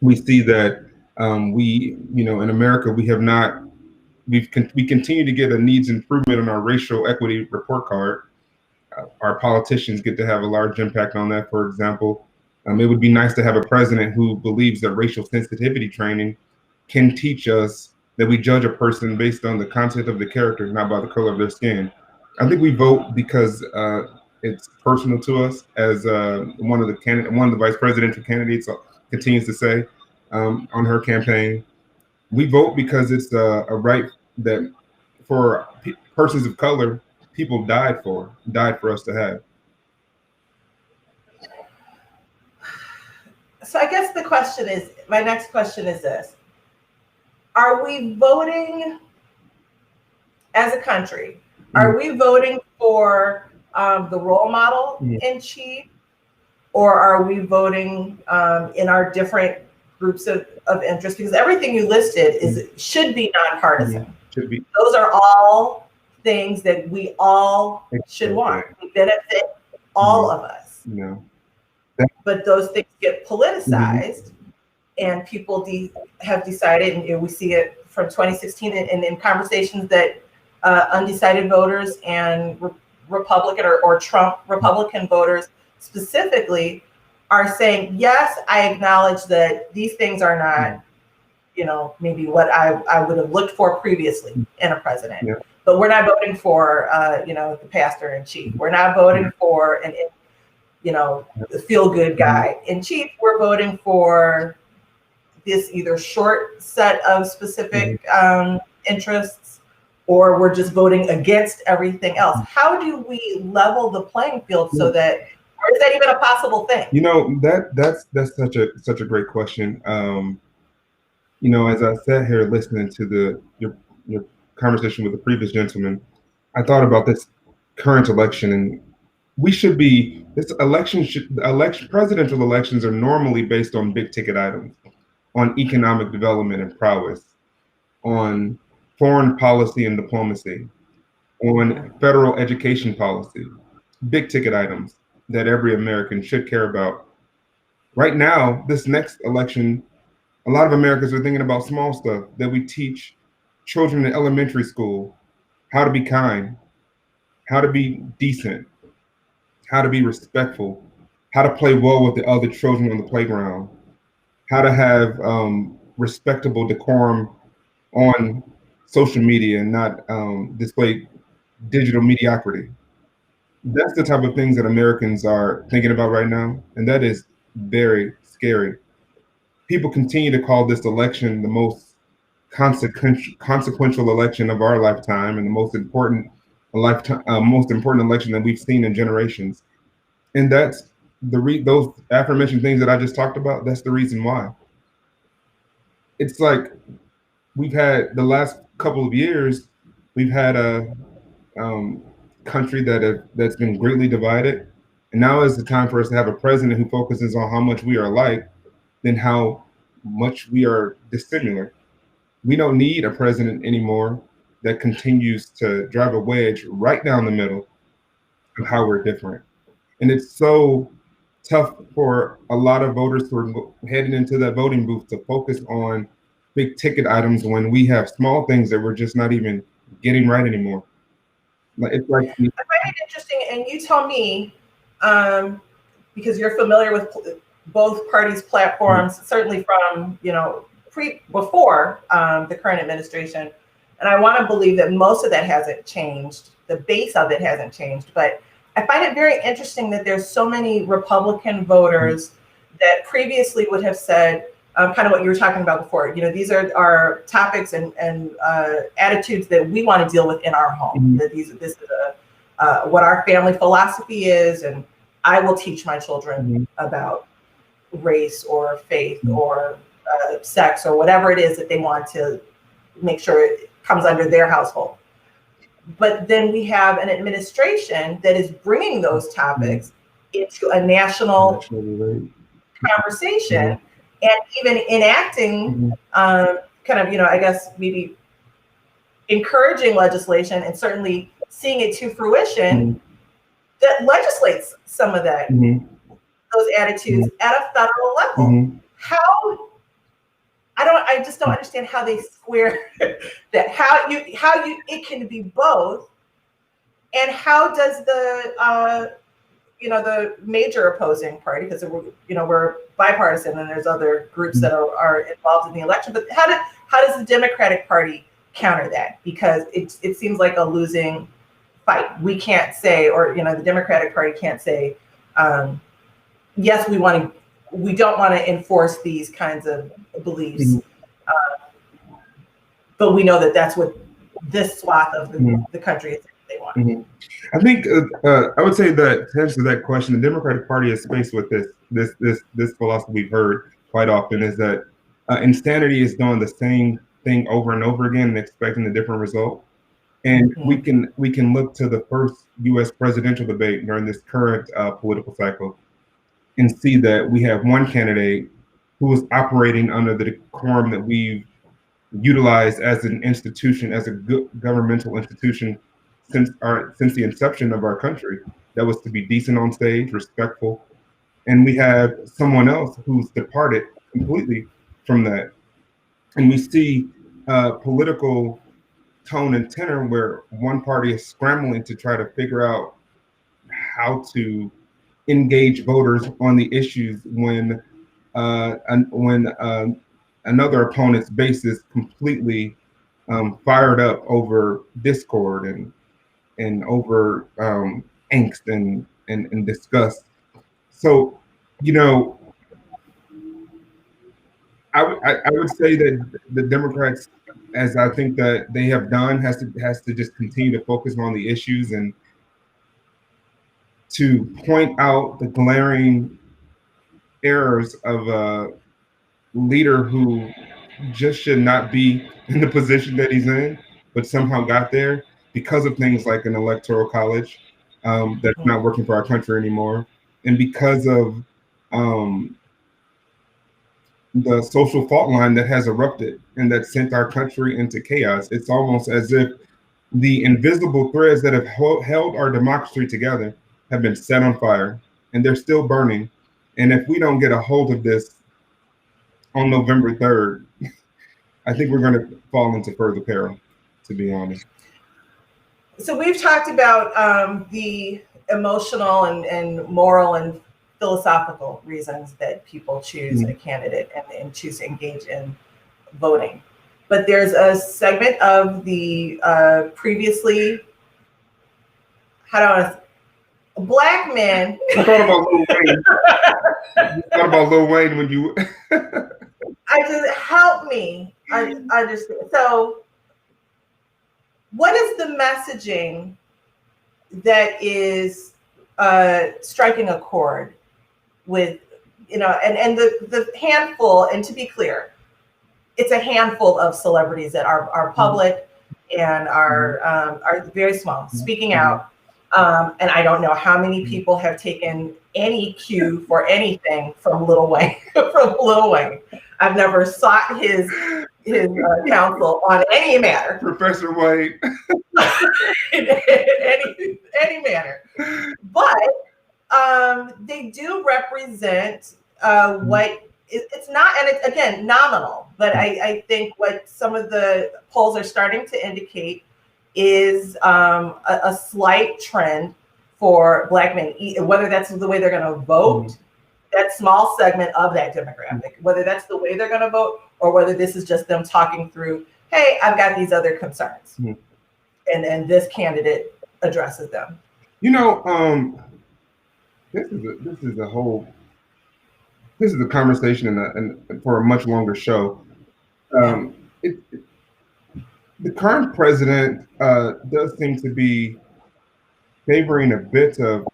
We see that in America, we continue to get a needs improvement on our racial equity report card. Our politicians get to have a large impact on that. For example, it would be nice to have a president who believes that racial sensitivity training can teach us that we judge a person based on the content of the character, not by the color of their skin. I think we vote because it's personal to us, as one of the vice presidential candidates continues to say on her campaign. We vote because it's a right that for persons of color, people died for us to have.
So I guess my next question is this. Are we voting as a country? Are we voting for the role model in chief, or are we voting in our different groups of interest? Because everything you listed should be nonpartisan.
Should be.
Those are all things that we all should want. They benefit all of us.
No.
But those things get politicized, and people have decided, and we see it from 2016 and in conversations that undecided voters and Republican or Trump Republican voters specifically are saying, yes, I acknowledge that these things are not, you know, maybe what I would have looked for previously in a president. Yeah. But we're not voting for, the pastor in chief. We're not voting for the feel-good guy in chief. We're voting for this either short set of specific interests, or we're just voting against everything else. How do we level the playing field so that, or is that even a possible thing?
You know, that's such a great question. As I sat here listening to your conversation with the previous gentleman, I thought about this current election, and presidential elections are normally based on big ticket items, on economic development and prowess, on foreign policy and diplomacy, on federal education policy, big ticket items that every American should care about. Right now, this next election, a lot of Americans are thinking about small stuff that we teach children in elementary school: how to be kind, how to be decent, how to be respectful, how to play well with the other children on the playground, how to have respectable decorum on social media and not display digital mediocrity. That's the type of things that Americans are thinking about right now, and that is very scary. People continue to call this election the most consequential election of our lifetime and the most important election that we've seen in generations. And that's those aforementioned things that I just talked about. That's the reason why. It's like we've had the last couple of years, we've had a country that's been greatly divided, and now is the time for us to have a president who focuses on how much we are alike than how much we are dissimilar. We don't need a president anymore that continues to drive a wedge right down the middle of how we're different. And it's so tough for a lot of voters who are heading into that voting booth to focus on big ticket items when we have small things that we're just not even getting right anymore. It's like, I
find it interesting, and you tell me, because you're familiar with both parties' platforms, certainly from before the current administration, and I want to believe that most of that hasn't changed. The base of it hasn't changed, but I find it very interesting that there's so many Republican voters that previously would have said, kind of what you were talking about before, these are our topics and attitudes that we want to deal with in our home. That this is what our family philosophy is, and I will teach my children about race or faith or sex or whatever it is that they want to make sure it comes under their household. But then we have an administration that is bringing those topics into a national conversation, and even enacting kind of, I guess maybe encouraging legislation and certainly seeing it to fruition that legislates some of that, those attitudes at a federal level. How, I just don't understand how they square that, how it can be both, and how does the the major opposing party, because we're bipartisan and there's other groups that are involved in the election, but how does the Democratic Party counter that? Because it seems like a losing fight. We can't say, or the Democratic Party can't say, yes, we don't want to enforce these kinds of beliefs, but we know that that's what this swath of the country is they want.
I think I would say that to answer that question, the Democratic Party is faced with this philosophy we've heard quite often, is that insanity is doing the same thing over and over again and expecting a different result. And we can look to the first U.S. presidential debate during this current political cycle and see that we have one candidate who is operating under the decorum that we've utilized as an institution, as a good governmental institution since the inception of our country, that was to be decent on stage, respectful. And we have someone else who's departed completely from that. And we see political tone and tenor where one party is scrambling to try to figure out how to engage voters on the issues when another opponent's base is completely fired up over discord and over angst and disgust. So, I would say that the Democrats, as I think that they have done, has to just continue to focus on the issues and to point out the glaring errors of a leader who just should not be in the position that he's in, but somehow got there because of things like an electoral college that's not working for our country anymore, and because of the social fault line that has erupted and that sent our country into chaos. It's almost as if the invisible threads that have held our democracy together have been set on fire, and they're still burning. And if we don't get a hold of this on November 3rd, I think we're going to fall into further peril, to be honest.
So we've talked about the emotional and moral and philosophical reasons that people choose a candidate and choose to engage in voting. But there's a segment of the previously, Black men.
I thought about Lil Wayne. You thought about Lil Wayne when you.
I just help me. I understand. So, what is the messaging that is striking a chord with, and the handful, and to be clear, it's a handful of celebrities that are public and are very small, speaking out. And I don't know how many people have taken any cue for anything from Lil Wayne. I've never sought his counsel on any matter.
Professor Wayne.
in any manner. But they do represent what it's not, and it's again nominal, but I think what some of the polls are starting to indicate is a slight trend for Black men, whether that's the way they're going to vote, that small segment of that demographic, whether that's the way they're going to vote, or whether this is just them talking through, hey, I've got these other concerns, and this candidate addresses them.
This is a conversation and for a much longer show. The current president does seem to be favoring a bit of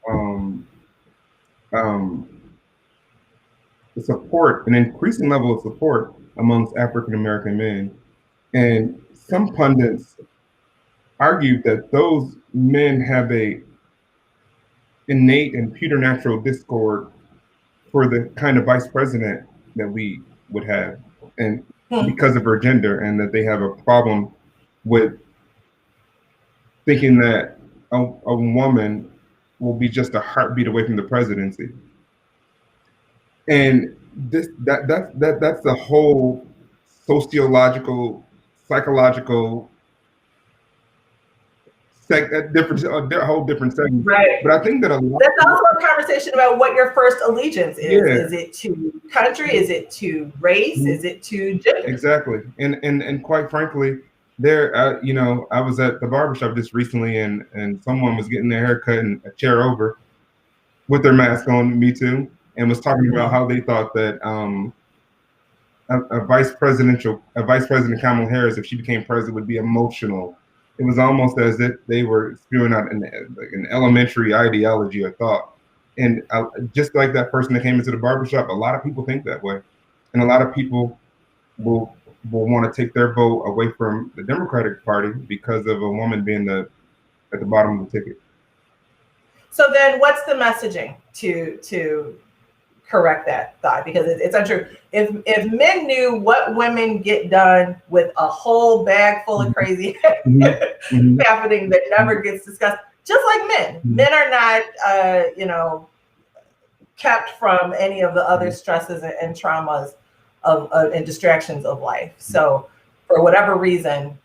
the support, an increasing level of support amongst African American men. And some pundits argued that those men have a innate and preternatural discord for the kind of vice president that we would have, and because of her gender, and that they have a problem with thinking that a woman will be just a heartbeat away from the presidency. And that's the whole sociological, psychological a whole different segment.
Right.
But I think that
that's also a conversation about what your first allegiance is. Yeah. Is it to country? Is it to race? Is it to gender?
Exactly. And quite frankly, there, I was at the barbershop just recently, and someone was getting their hair cut in a chair over with their mask on, me too, and was talking about how they thought that a Vice President Kamala Harris, if she became president, would be emotional. It was almost as if they were spewing out an elementary ideology or thought. And just like that person that came into the barbershop, a lot of people think that way. And a lot of people will want to take their vote away from the Democratic Party because of a woman being at the bottom of the ticket.
So then what's the messaging to correct that thought? Because it's untrue. If men knew what women get done with a whole bag full of crazy happening that never gets discussed, just like men are not, kept from any of the other stresses and traumas and distractions of life. So for whatever reason,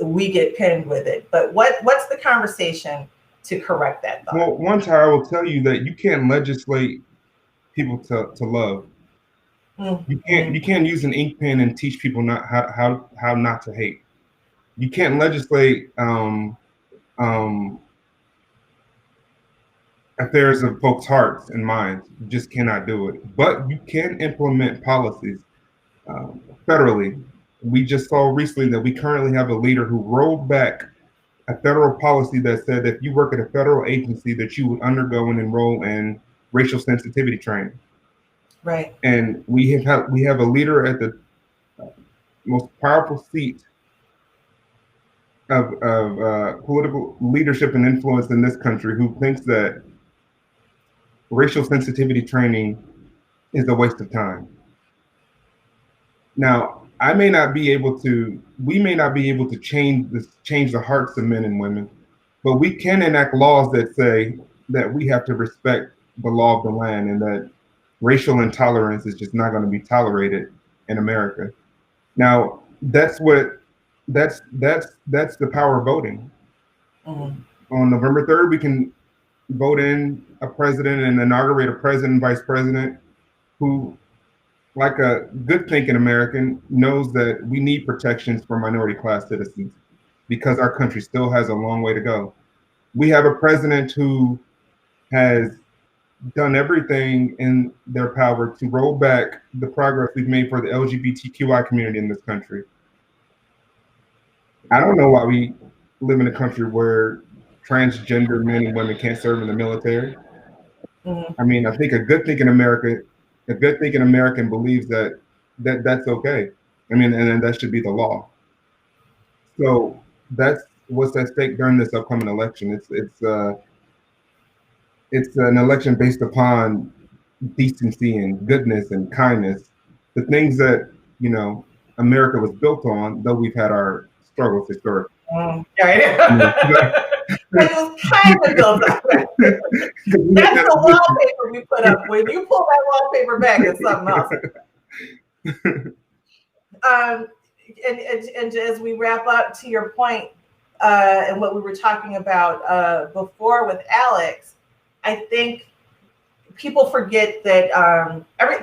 we get pinned with it. But what's the conversation to correct that thought?
Well, one time I will tell you that you can't legislate people to love. You can't use an ink pen and teach people how not to hate. You can't legislate affairs of folks' hearts and minds. You just cannot do it. But you can implement policies federally. We just saw recently that we currently have a leader who rolled back a federal policy that said that if you work at a federal agency that you would undergo and enroll in racial sensitivity training.
Right.
And we have a leader at the most powerful seat political leadership and influence in this country who thinks that racial sensitivity training is a waste of time. Now, we may not be able to change the hearts of men and women, but we can enact laws that say that we have to respect the law of the land and that racial intolerance is just not going to be tolerated in America. Now, that's the power of voting. Mm-hmm. On November 3rd, we can vote in a president and inaugurate a president and vice president who, like a good thinking American, knows that we need protections for minority class citizens because our country still has a long way to go. We have a president who has done everything in their power to roll back the progress we've made for the LGBTQI community in this country. I don't know why we live in a country where transgender men and women can't serve in the military. Mm-hmm. I mean, I think a good thinking American believes that that's okay. I mean, and that should be the law. So that's what's at stake during this upcoming election. It's an election based upon decency and goodness and kindness, the things that, you know, America was built on, though we've had our struggles historically.
It was kind of built up. That's the wallpaper we put up. When you pull that wallpaper back, it's something else. And as we wrap up to your point, and what we were talking about before with Alex, I think people forget that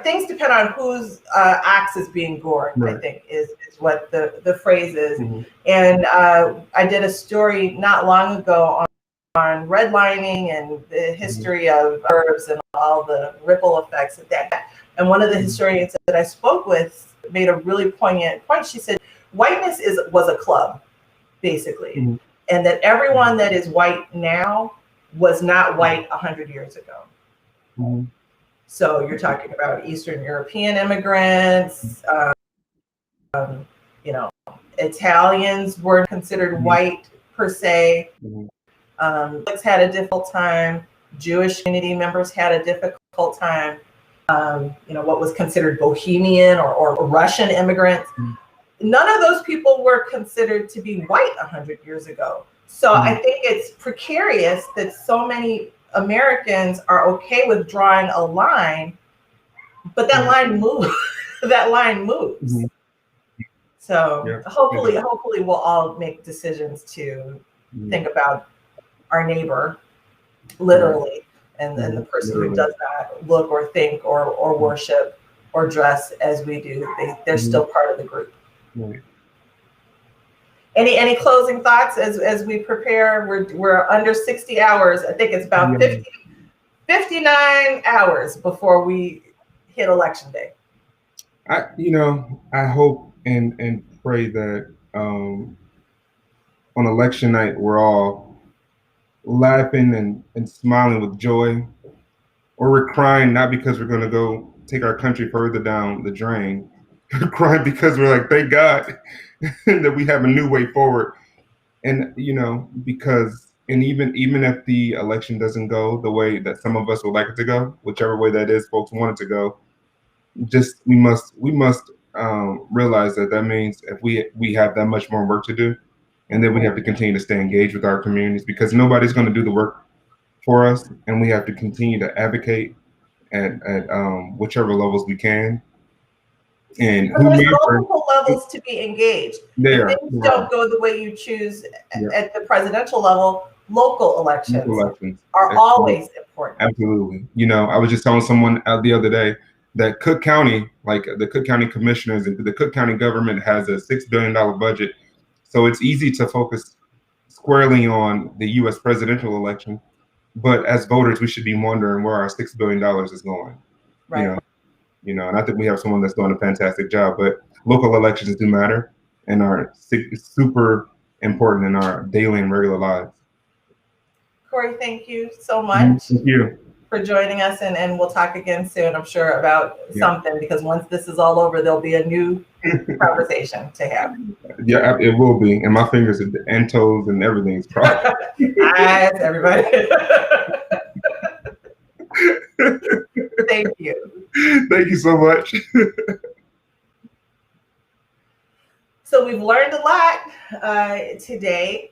things depend on whose ox is being gored, right. I think is what the phrase is. Mm-hmm. And I did a story not long ago on redlining and the history mm-hmm. of herbs and all the ripple effects of that. And one of the historians that I spoke with made a really poignant point. She said, whiteness was a club, basically. Mm-hmm. And that everyone that is white now was not white 100 years ago. Mm-hmm. So you're talking about Eastern European immigrants, you know, Italians weren't considered mm-hmm. white per se. Mm-hmm. Had a difficult time. Jewish community members had a difficult time. You know, what was considered Bohemian or Russian immigrants. Mm-hmm. None of those people were considered to be white 100 years ago. So mm-hmm. I think it's precarious that so many Americans are okay with drawing a line, but that line moves. That line moves. Mm-hmm. So yeah. hopefully we'll all make decisions to mm-hmm. think about our neighbor, literally, and then the person who does not look or think or worship or dress as we do. They're mm-hmm. still part of the group. Right. Any closing thoughts as we prepare? We're under 60 hours. I think it's about 59 hours before we hit election day. I hope and pray that on election night we're all laughing and smiling with joy, or we're crying not because we're going to go take our country further down the drain. We're crying because we're like, thank God that we have a new way forward. And, you know, because, and even if the election doesn't go the way that some of us would like it to go, whichever way that is, folks want it to go, just, we must realize that means if we have that much more work to do, and then we have to continue to stay engaged with our communities, because nobody's going to do the work for us. And we have to continue to advocate at whichever levels we can. And there's multiple levels to be engaged. If things don't go the way you choose at the presidential level, local elections are always important.
Absolutely. You know, I was just telling someone the other day that Cook County, like the Cook County commissioners and the Cook County government has a $6 billion budget. So it's easy to focus squarely on the U.S. presidential election. But as voters, we should be wondering where our $6 billion is going. Right. You know, and I think we have someone that's doing a fantastic job, but local elections do matter and are super important in our daily and regular lives.
Kouri, thank you so much.
Thank you.
for joining us, and we'll talk again soon, I'm sure, about something, because once this is all over, there'll be a new conversation to have.
Yeah, it will be. And my fingers and toes and everything's crossed.
Eyes, everybody. Thank you.
Thank you so much.
So we've learned a lot today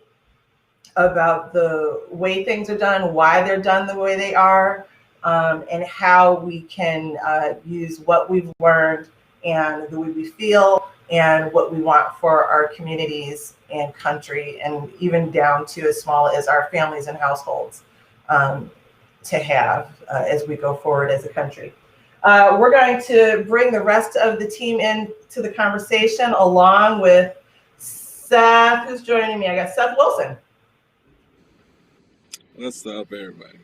about the way things are done, why they're done the way they are, and how we can use what we've learned and the way we feel and what we want for our communities and country, and even down to as small as our families and households to have as we go forward as a country. We're going to bring the rest of the team into the conversation, along with Seth, who's joining me. I got Seth Wilson.
What's up, everybody?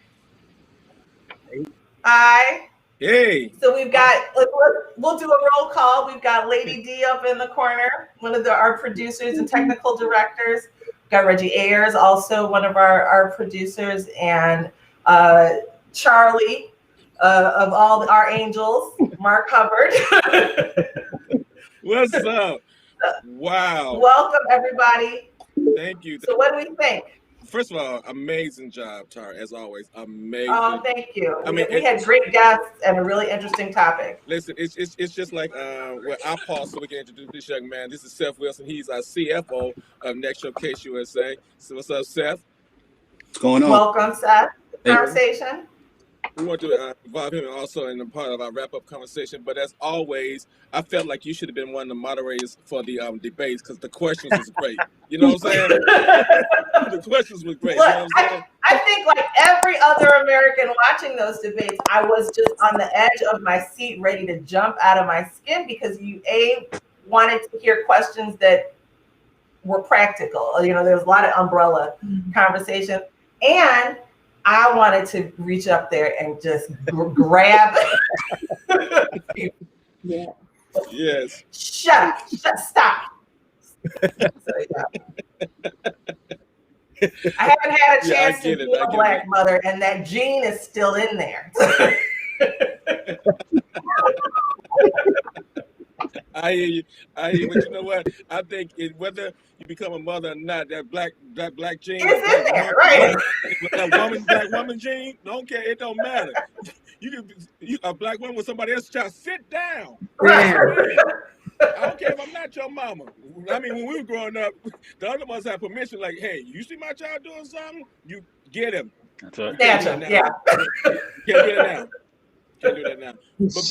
Hi.
Hey.
So we've got, we'll do a roll call. We've got Lady D up in the corner, one of our producers and technical directors. We've got Reggie Ayers, also one of our producers, and Charlie, of all our angels, Mark Hubbard.
What's up? Wow.
Welcome, everybody.
Thank you.
So what do we think?
First of all, amazing job, Tara, as always. Amazing.
Oh, thank you.
I mean,
we had great guests and a really interesting topic.
Listen, it's just like where I pause so we can introduce this young man. This is Seth Wilson. He's our CFO of Next Showcase USA. So what's up, Seth?
What's going on?
Welcome, Seth. Conversation.
We want to involve him also in a part of our wrap-up conversation. But as always, I felt like you should have been one of the moderators for the debates, because the questions was great. You know what I'm saying? The questions were great.
Look,
you know what I'm saying?
I think like every other American watching those debates, I was just on the edge of my seat, ready to jump out of my skin, because you wanted to hear questions that were practical. You know, there was a lot of umbrella conversation, and I wanted to reach up there and just grab.
Yeah. Yes.
Shut up. Stop. So, yeah. I haven't had a chance to be a black mother, and that gene is still in there.
I hear you. But you know what? I think whether you become a mother or not, that black gene
is in there, right?
That black woman gene. Don't care. It don't matter. You can be a black woman with somebody else's child. Sit down.
Right.
I don't care if I'm not your mama. I mean, when we were growing up, the other ones had permission. Like, hey, you see my child doing something? You get him.
That's right.
Snatch him. Yeah.
Can't do that now. Can't do that now. But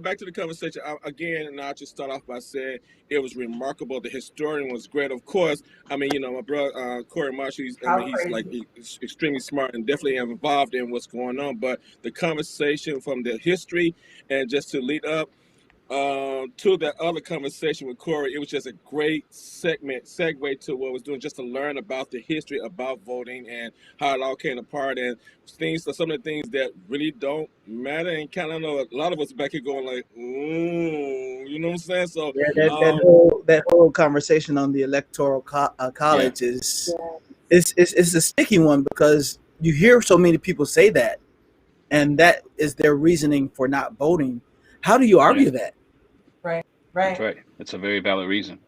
back to the conversation again, and I'll just start off by saying it was remarkable. The historian was great, of course. I mean, you know, my brother Kouri Marshall, he's extremely smart and definitely involved in what's going on. But the conversation from the history and just to lead up to that other conversation with Kouri, it was just a great segue to what I was doing, just to learn about the history about voting and how it all came apart, and some of the things that really don't matter, and kind of know a lot of us back here going like, you know what I'm saying? So
yeah, that whole conversation on the electoral college is a sticky one, because you hear so many people say that, and that is their reasoning for not voting. How do you argue that?
Right.
That's right. It's a very valid reason.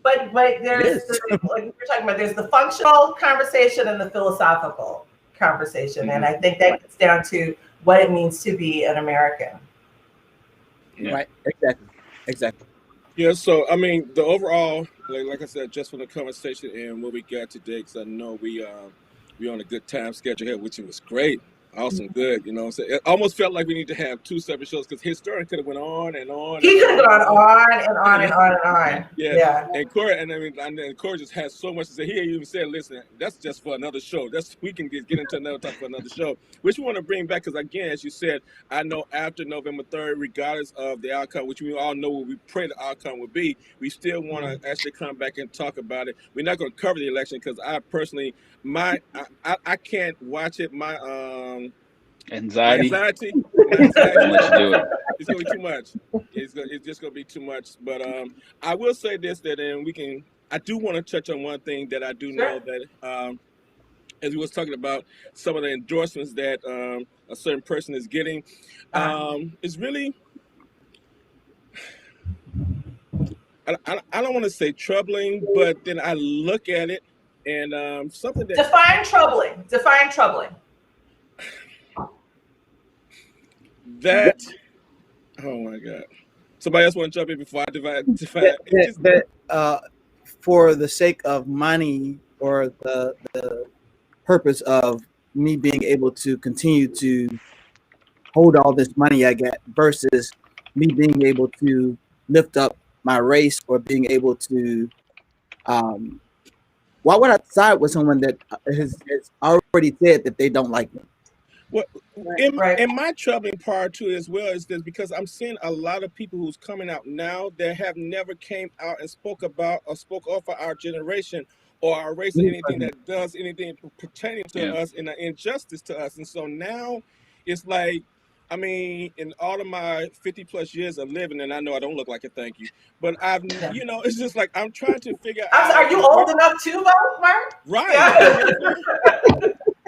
But there's like we were talking about, there's the functional conversation and the philosophical conversation, and I think that gets down to what it means to be an American.
Yeah. Right. Exactly.
Yeah. So I mean, the overall, like I said, just from the conversation and what we got today, because I know we on a good time schedule here, which was great. Awesome, good. You know what I'm saying? It almost felt like we need to have two separate shows, because his story could have went on and on.
He could have gone on and on and on and on.
Yeah. And Kouri, and Kouri just has so much to say. He even said, "Listen, that's just for another show. We can get into another topic for another show," which we want to bring back, because again, as you said, I know after November 3rd, regardless of the outcome, which we all know what we pray the outcome would be, we still want to actually come back and talk about it. We're not going to cover the election, because I personally, I can't watch it. My
anxiety.
My anxiety.
Let's do it.
It's gonna be too much. It's just gonna be too much. But I will say this, that I do want to touch on one thing that I do know that as we was talking about some of the endorsements that a certain person is getting, it's really, I don't want to say troubling, but then I look at it and something that
Define troubling. Define troubling.
That, oh my God. Somebody else want to jump in before I define it?
For the sake of money or the purpose of me being able to continue to hold all this money I get versus me being able to lift up my race or being able to, why would I side with someone that has already said that they don't like me?
Well, and my troubling part too as well is this, because I'm seeing a lot of people who's coming out now that have never came out and spoke about or spoke off of our generation or our race or anything that does anything pertaining to us and an injustice to us. And so now it's like, I mean, in all of my 50 plus years of living, and I know I don't look like it, thank you, but I've, you know, it's just like I'm trying to figure out.
Are you old enough to vote, Mark?
Right.
Yeah.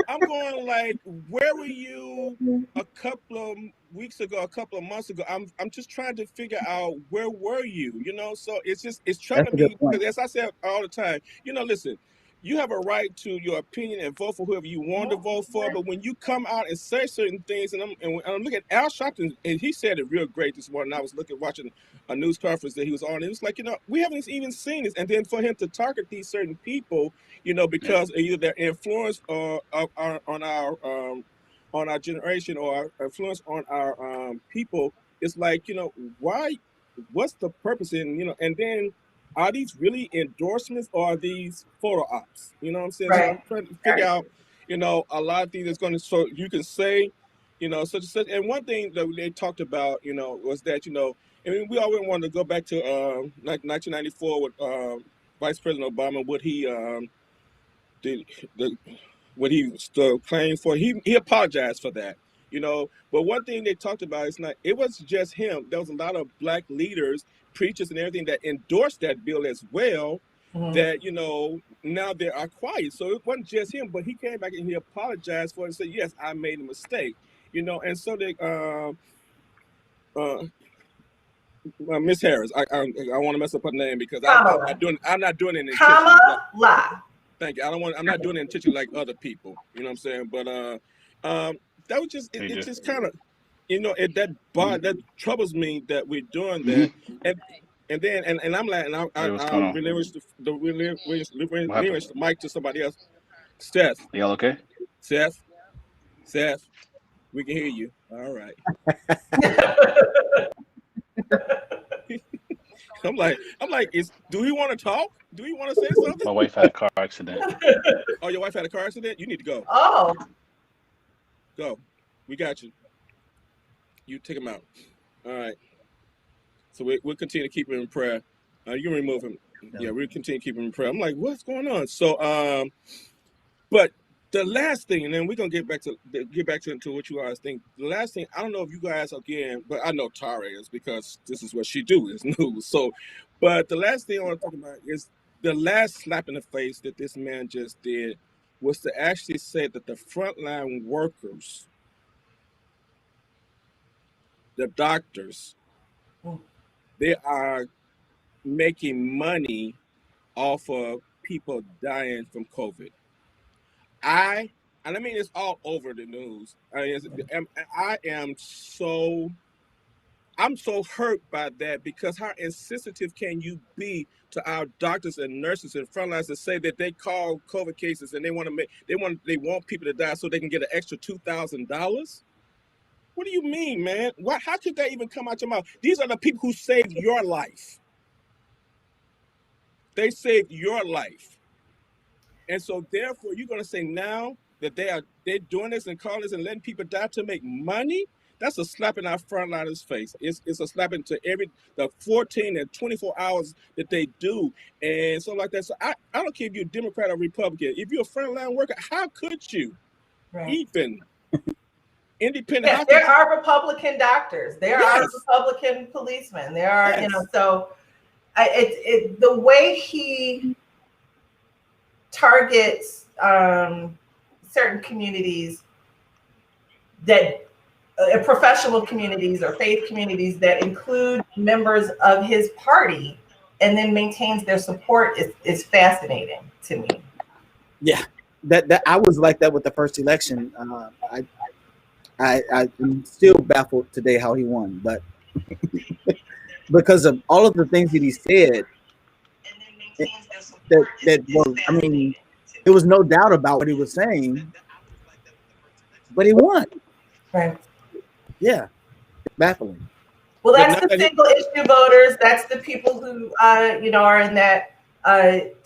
I'm going like, where were you a couple of weeks ago, a couple of months ago? I'm just trying to figure out, where were you? You know, so it's troubling me because, as I said all the time, you know, listen, you have a right to your opinion and vote for whoever you want to vote for. But when you come out and say certain things, and I'm looking at Al Sharpton, and he said it real great this morning. I was watching a news conference that he was on. It was like, you know, we haven't even seen this. And then for him to target these certain people, you know, because either their influence on our generation or our influence on our people, it's like, you know, why? What's the purpose in, you know? And then, are these really endorsements or are these photo ops? You know what I'm saying?
Right.
So I'm trying to figure out, you know, a lot of things that's going to, so you can say, you know, such and such. And one thing that they talked about, you know, was that, you know, I mean, we always wanted to go back to 1994 with Vice President Obama, what he what he claimed for. He apologized for that, you know. But one thing they talked about is it wasn't just him. There was a lot of black leaders, preachers, and everything that endorsed that bill as well. That, you know, now they are quiet. So it wasn't just him, but he came back and he apologized for it and said, yes, I made a mistake, you know. And so they Miss Harris, I want to mess up her name because I'm not doing it intentionally.
Kamala.
Thank you. I'm not doing it intentionally like other people. You know what I'm saying? But that was just it just kind of, you know, that troubles me that we're doing that. And then I'm like, and I'll relinquish the mic to somebody else. Seth.
Y'all okay?
Seth, we can hear you. All right. I'm like, do we want to talk? Do we want to say something?
My wife had a car accident.
Oh, your wife had a car accident? You need to go.
Oh.
Go. We got you. You take him out. All right. So we'll continue to keep him in prayer. You can remove him. Yeah, we'll continue to keep him in prayer. I'm like, what's going on? So, but the last thing, and then we're gonna get back to what you guys think. The last thing, I don't know if you guys again, but I know Tara is, because this is what she do, is news. So, but the last thing I want to talk about is the last slap in the face that this man just did was to actually say that the frontline workers, the doctors, they are making money off of people dying from COVID. I mean, it's all over the news. I'm so hurt by that, because how insensitive can you be to our doctors and nurses and frontlines to say that they call COVID cases and they want people to die so they can get an extra $2,000? What do you mean, man? How could that even come out your mouth? These are the people who saved your life. They saved your life. And so therefore, you're going to say now that they're doing this and calling this and letting people die to make money? That's a slap in our frontliners' face. It's a slap into the 14 and 24 hours that they do, and so like that. So I don't care if you're a Democrat or Republican. If you're a frontline worker, how could you even independent?
Yes, there are Republican doctors. There are Republican policemen. There are, you know. So the way he targets certain communities that professional communities or faith communities that include members of his party and then maintains their support is fascinating to me.
Yeah, that I was like that with the first election. I'm still baffled today how he won, but because of all of the things that he said, that was, I mean, there was no doubt about what he was saying, but he won.
Right.
Yeah, baffling.
Well,
But
that's
not
the
that he-
single issue voters. That's the people who, are in that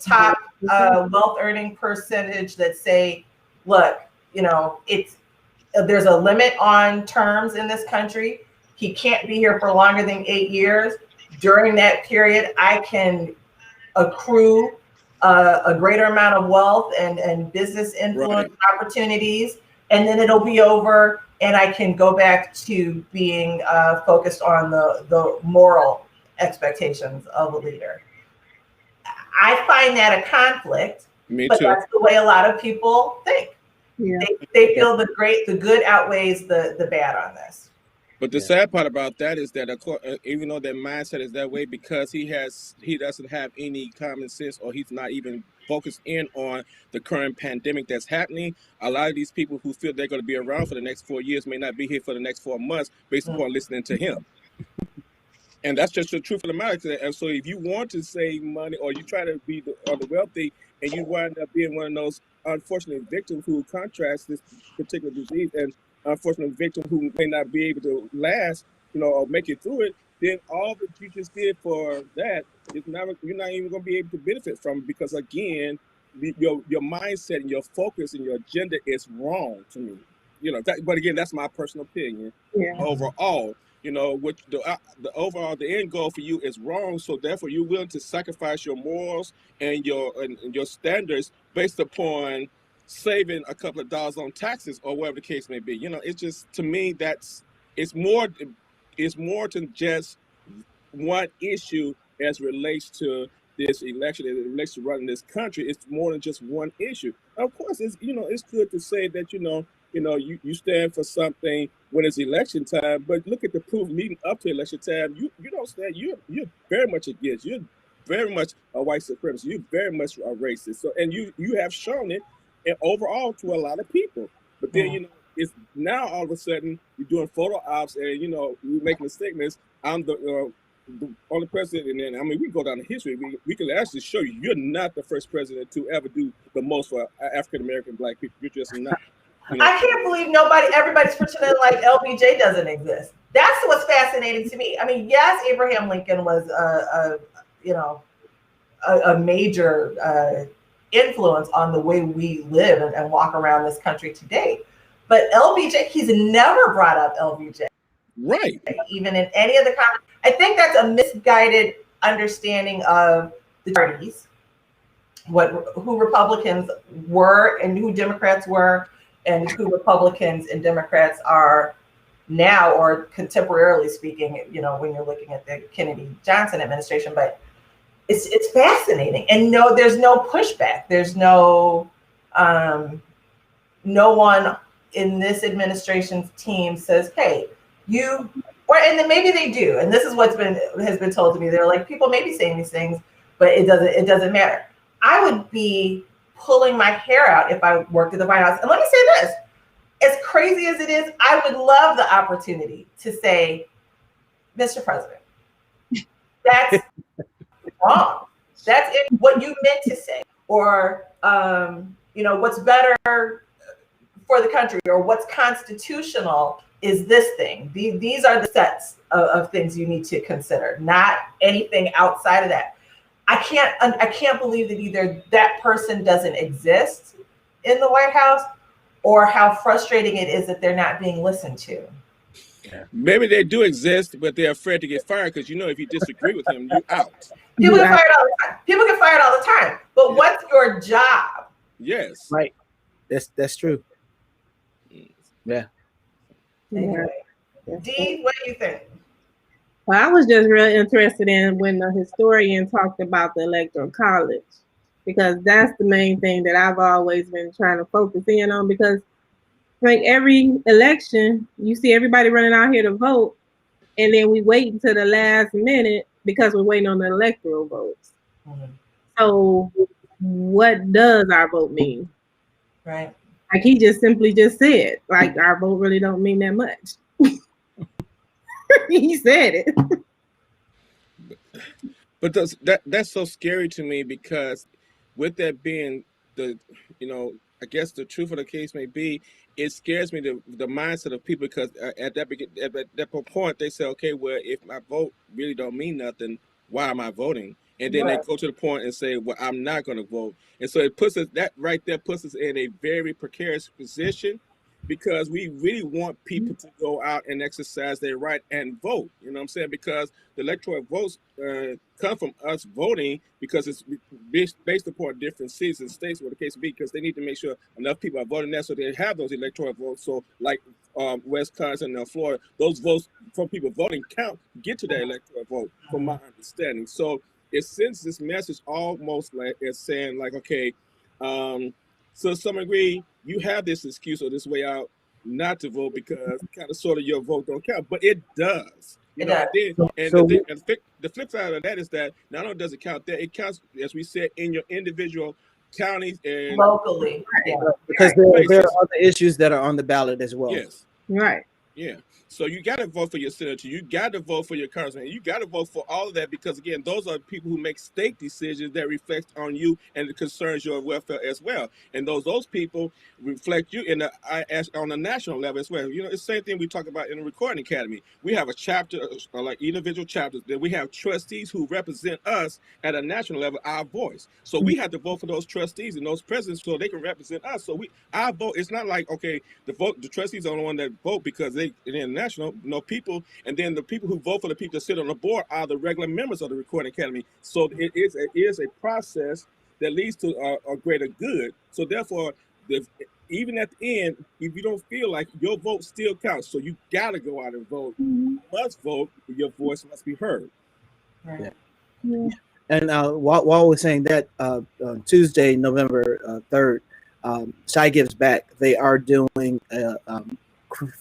top wealth earning percentage that say, look, there's a limit on terms in this country. He can't be here for longer than 8 years. During that period, I can accrue a greater amount of wealth and business influence opportunities, and then it'll be over, and I can go back to being focused on the moral expectations of a leader. I find that a conflict, but that's the way a lot of people think. Yeah. They feel the good outweighs the bad on this.
But the sad part about that is that, even though that mindset is that way, because he doesn't have any common sense, or he's not even focused in on the current pandemic that's happening. A lot of these people who feel they're going to be around for the next 4 years may not be here for the next 4 months based upon listening to him. And that's just the truth of the matter. And so if you want to save money, or you try to be the wealthy, and you wind up being one of those unfortunate victims who contracts this particular disease, and unfortunate victim who may not be able to last, or make it through it, then all that you just did for that is you're not even going to be able to benefit from it, because again, your mindset and your focus and your agenda is wrong to me. But again, that's my personal opinion. Yeah. Overall, what the end goal for you is wrong. So therefore, you're willing to sacrifice your morals and your standards based upon saving a couple of dollars on taxes, or whatever the case may be. It's just, to me, it's more than just one issue as relates to this election, as it relates to running this country. It's more than just one issue. Of course, it's good to say that you stand for something when it's election time, but look at the proof leading up to election time. You don't stand. You're very much against. You're very much a white supremacist. You're very much a racist. So, and you have shown it, and overall, to a lot of people. But then it's now all of a sudden you're doing photo ops, and you're making the statements. I'm the only president, and then we can go down the history. We can actually show you're not the first president to ever do the most for African American Black people. You're just not.
I can't believe everybody's pretending like LBJ doesn't exist. That's what's fascinating to me. I mean, yes, Abraham Lincoln was a major influence on the way we live and walk around this country today. But LBJ, he's never brought up LBJ.
Right.
Even in any of the comments. I think that's a misguided understanding of the parties, who Republicans were and who Democrats were, and who Republicans and Democrats are now, or contemporarily speaking, when you're looking at the Kennedy-Johnson administration. But it's fascinating. And no, there's no pushback. There's no one in this administration's team says, hey, and then maybe they do. And this is has been told to me. They're like, people may be saying these things, but it doesn't matter. I would be pulling my hair out if I worked at the White House. And let me say this, as crazy as it is, I would love the opportunity to say, Mr. President, that's wrong. That's what you meant to say. Or, what's better for the country, or what's constitutional is this thing. These are the sets of things you need to consider, not anything outside of that. I can't believe that either that person doesn't exist in the White House, or how frustrating it is that they're not being listened to.
Yeah. Maybe they do exist, but they're afraid to get fired, because if you disagree with him, you're out.
People get fired all the time. People get fired all the time. But what's your job?
Yes.
Right. That's true. Yeah.
Anyway, Dee, what do you think?
Well, I was just real interested in when the historian talked about the Electoral College. because that's the main thing that I've always been trying to focus in on. Because like every election, you see everybody running out here to vote, and then we wait until the last minute because we're waiting on the electoral votes.
Mhm.
So what does our vote mean?
Right.
Like he just simply just said, like our vote really don't mean that much. He said it.
But that's so scary to me, because with that being the, I guess the truth of the case may be, it scares me, the mindset of people, because at that point they say, okay, well, if my vote really don't mean nothing, why am I voting? And then they go to the point and say, well, I'm not going to vote. And so it puts us, that right there puts us in a very precarious position, because we really want people to go out and exercise their right and vote. You know what I'm saying? Because the electoral votes come from us voting, because it's based upon different cities and states, where the case may be, because they need to make sure enough people are voting there so they have those electoral votes. So like Wisconsin and Florida, those votes from people voting count, get to that electoral vote, from my understanding. So it sends this message almost like it's saying like, okay, so to some degree, you have this excuse or this way out not to vote, because kind of sort of your vote don't count, but it does.
It does.
The flip side of that is that not only does it count there, it counts, as we said, in your individual counties and
Locally. Yeah.
Because there are other issues that are on the ballot as well.
Yes.
Right.
Yeah. So you got to vote for your senator. You got to vote for your congressman. You got to vote for all of that, because again, those are people who make state decisions that reflect on you and it concerns your welfare as well. And those people reflect you on the national level as well. It's the same thing we talk about in the Recording Academy. We have a chapter, like individual chapters. Then we have trustees who represent us at a national level, our voice. So we have to vote for those trustees and those presidents so they can represent us. So our vote. It's not like, okay, the trustees are the only one that vote because they're national, people, and then the people who vote for the people that sit on the board are the regular members of the Recording Academy. So it is a process that leads to a greater good. So therefore, even at the end, if you don't feel like, your vote still counts, so you gotta go out and vote. You must vote. Your voice must be heard.
Right.
Yeah.
And while we're saying that, Tuesday, November 3rd, Shy Gives Back, they are doing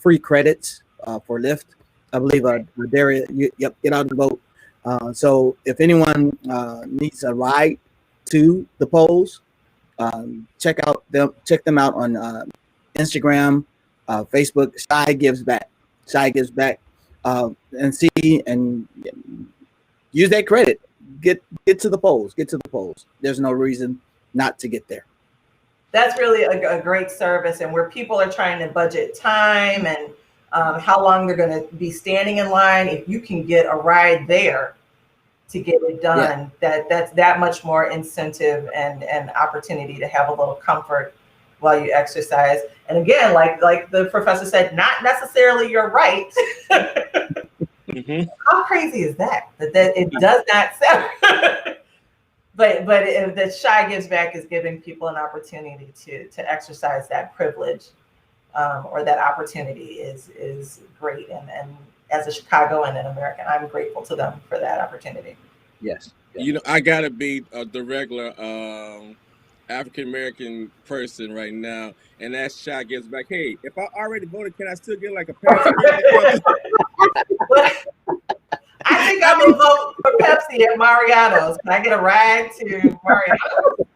free credits for Lyft. I believe Daria, get out and vote. So if anyone needs a ride to the polls, check them out on Instagram, Facebook. Shy Gives Back. Shy Gives Back, and see and use that credit. Get to the polls. Get to the polls. There's no reason not to get there.
That's really a great service, and where people are trying to budget time and how long they're going to be standing in line. If you can get a ride there to get it done, that's that much more incentive and opportunity to have a little comfort while you exercise. And again, like the professor said, not necessarily your right. How crazy is that it does not sound. But that Shy Gives Back is giving people an opportunity to exercise that privilege, or that opportunity is great. And as a Chicagoan and American, I'm grateful to them for that opportunity.
Yes.
I gotta be the regular African American person right now, and that Shy Gives Back. Hey, if I already voted, can I still get like a Pepsi?
I think I'm gonna vote for Pepsi at Mariano's. Can I get a ride to Mariano's?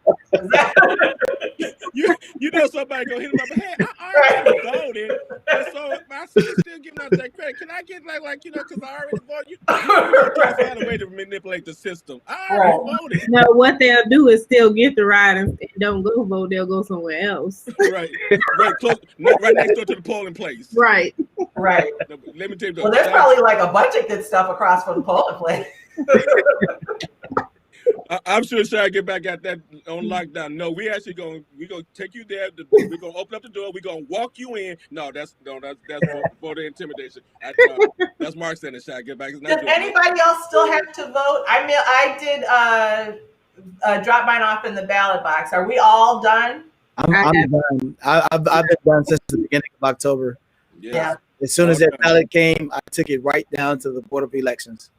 Somebody go hit him up. Hey, I already voted, and so my sister still giving us that credit. Can I get because I already voted? You try to find a way to manipulate the system. I already voted.
No, what they'll do is still get the ride and don't go vote. They'll go somewhere else.
Right, close, right next door to the polling place.
Right.
Let me tell you.
Well, there's probably like a bunch of good stuff across from the polling place.
I'm sure Shy Get Back got that on lockdown. No, we actually gonna take you there. We're gonna open up the door. We're gonna walk you in. No, that's voter intimidation. That's Mark saying that Shy Get Back is not.
Does anybody else still have to vote? I did drop mine off in the ballot box. Are we all done?
I'm done. I've been done since the beginning of October.
Yeah.
As soon as that ballot came, I took it right down to the Board of Elections.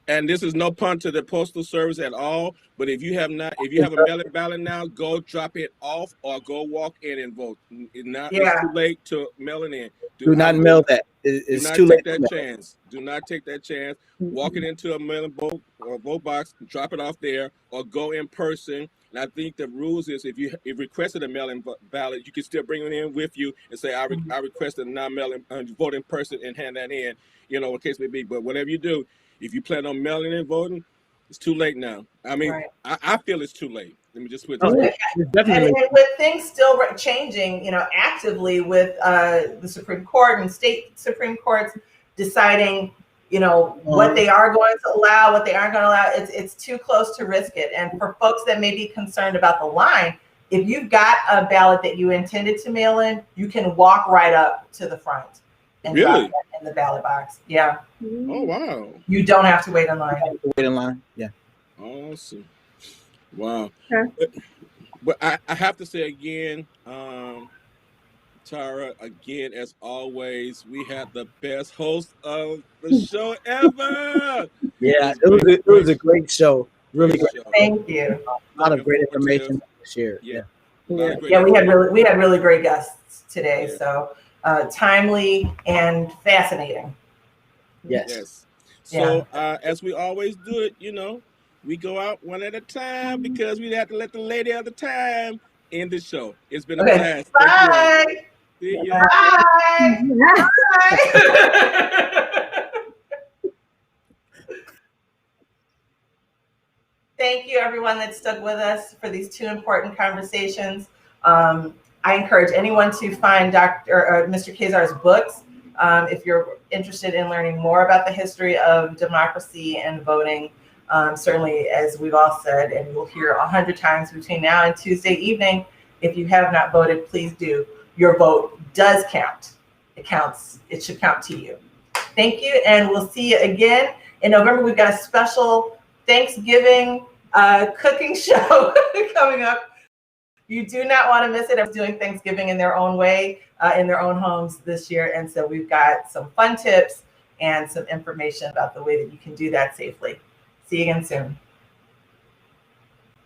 And this is no pun to the postal service at all. But if you have a mail-in ballot now, go drop it off or go walk in and vote. It's too late to mail it in.
Do not mail that. It's too late.
Do not take that chance. Do not take that chance. Walk it into a mail-in vote or vote box, drop it off there, or go in person. And I think the rules is if you requested a mail-in ballot, you can still bring it in with you and say, I requested a non-mail-in vote in person and hand that in, what case may be. But whatever you do, if you plan on mailing in voting, it's too late now. I mean, right. I feel it's too late. Let me just put it
and with things still changing, actively with the Supreme Court and state Supreme Courts deciding, what they are going to allow, what they aren't going to allow, it's too close to risk it. And for folks that may be concerned about the line, if you've got a ballot that you intended to mail in, you can walk right up to the front and drop it in the ballot box. Yeah.
Oh, wow.
You don't have to wait in line.
Wait in line. Yeah.
Awesome. Wow.
Okay.
But I have to say again, Tara, again, as always, we had the best host of the show ever.
Yeah, it was a great show. Really great.
Show.
Thank you.
A lot of great information shared.
Yeah, we had really great guests today. Yeah. So timely and fascinating.
Yes.
So as we always do it, we go out one at a time because we have to let the lady of the time end the show. It's been a blast.
Bye.
See you.
Bye. Thank you, everyone that stuck with us for these two important conversations. I encourage anyone to find Mr. Kezar's books if you're interested in learning more about the history of democracy and voting. Certainly, as we've all said, and you'll hear 100 times between now and Tuesday evening, if you have not voted, please do. Your vote does count. It counts. It should count to you. Thank you, and we'll see you again in November. We've got a special Thanksgiving cooking show coming up. You do not want to miss it. I'm doing Thanksgiving in their own way, in their own homes this year, and so we've got some fun tips and some information about the way that you can do that safely. See you again soon.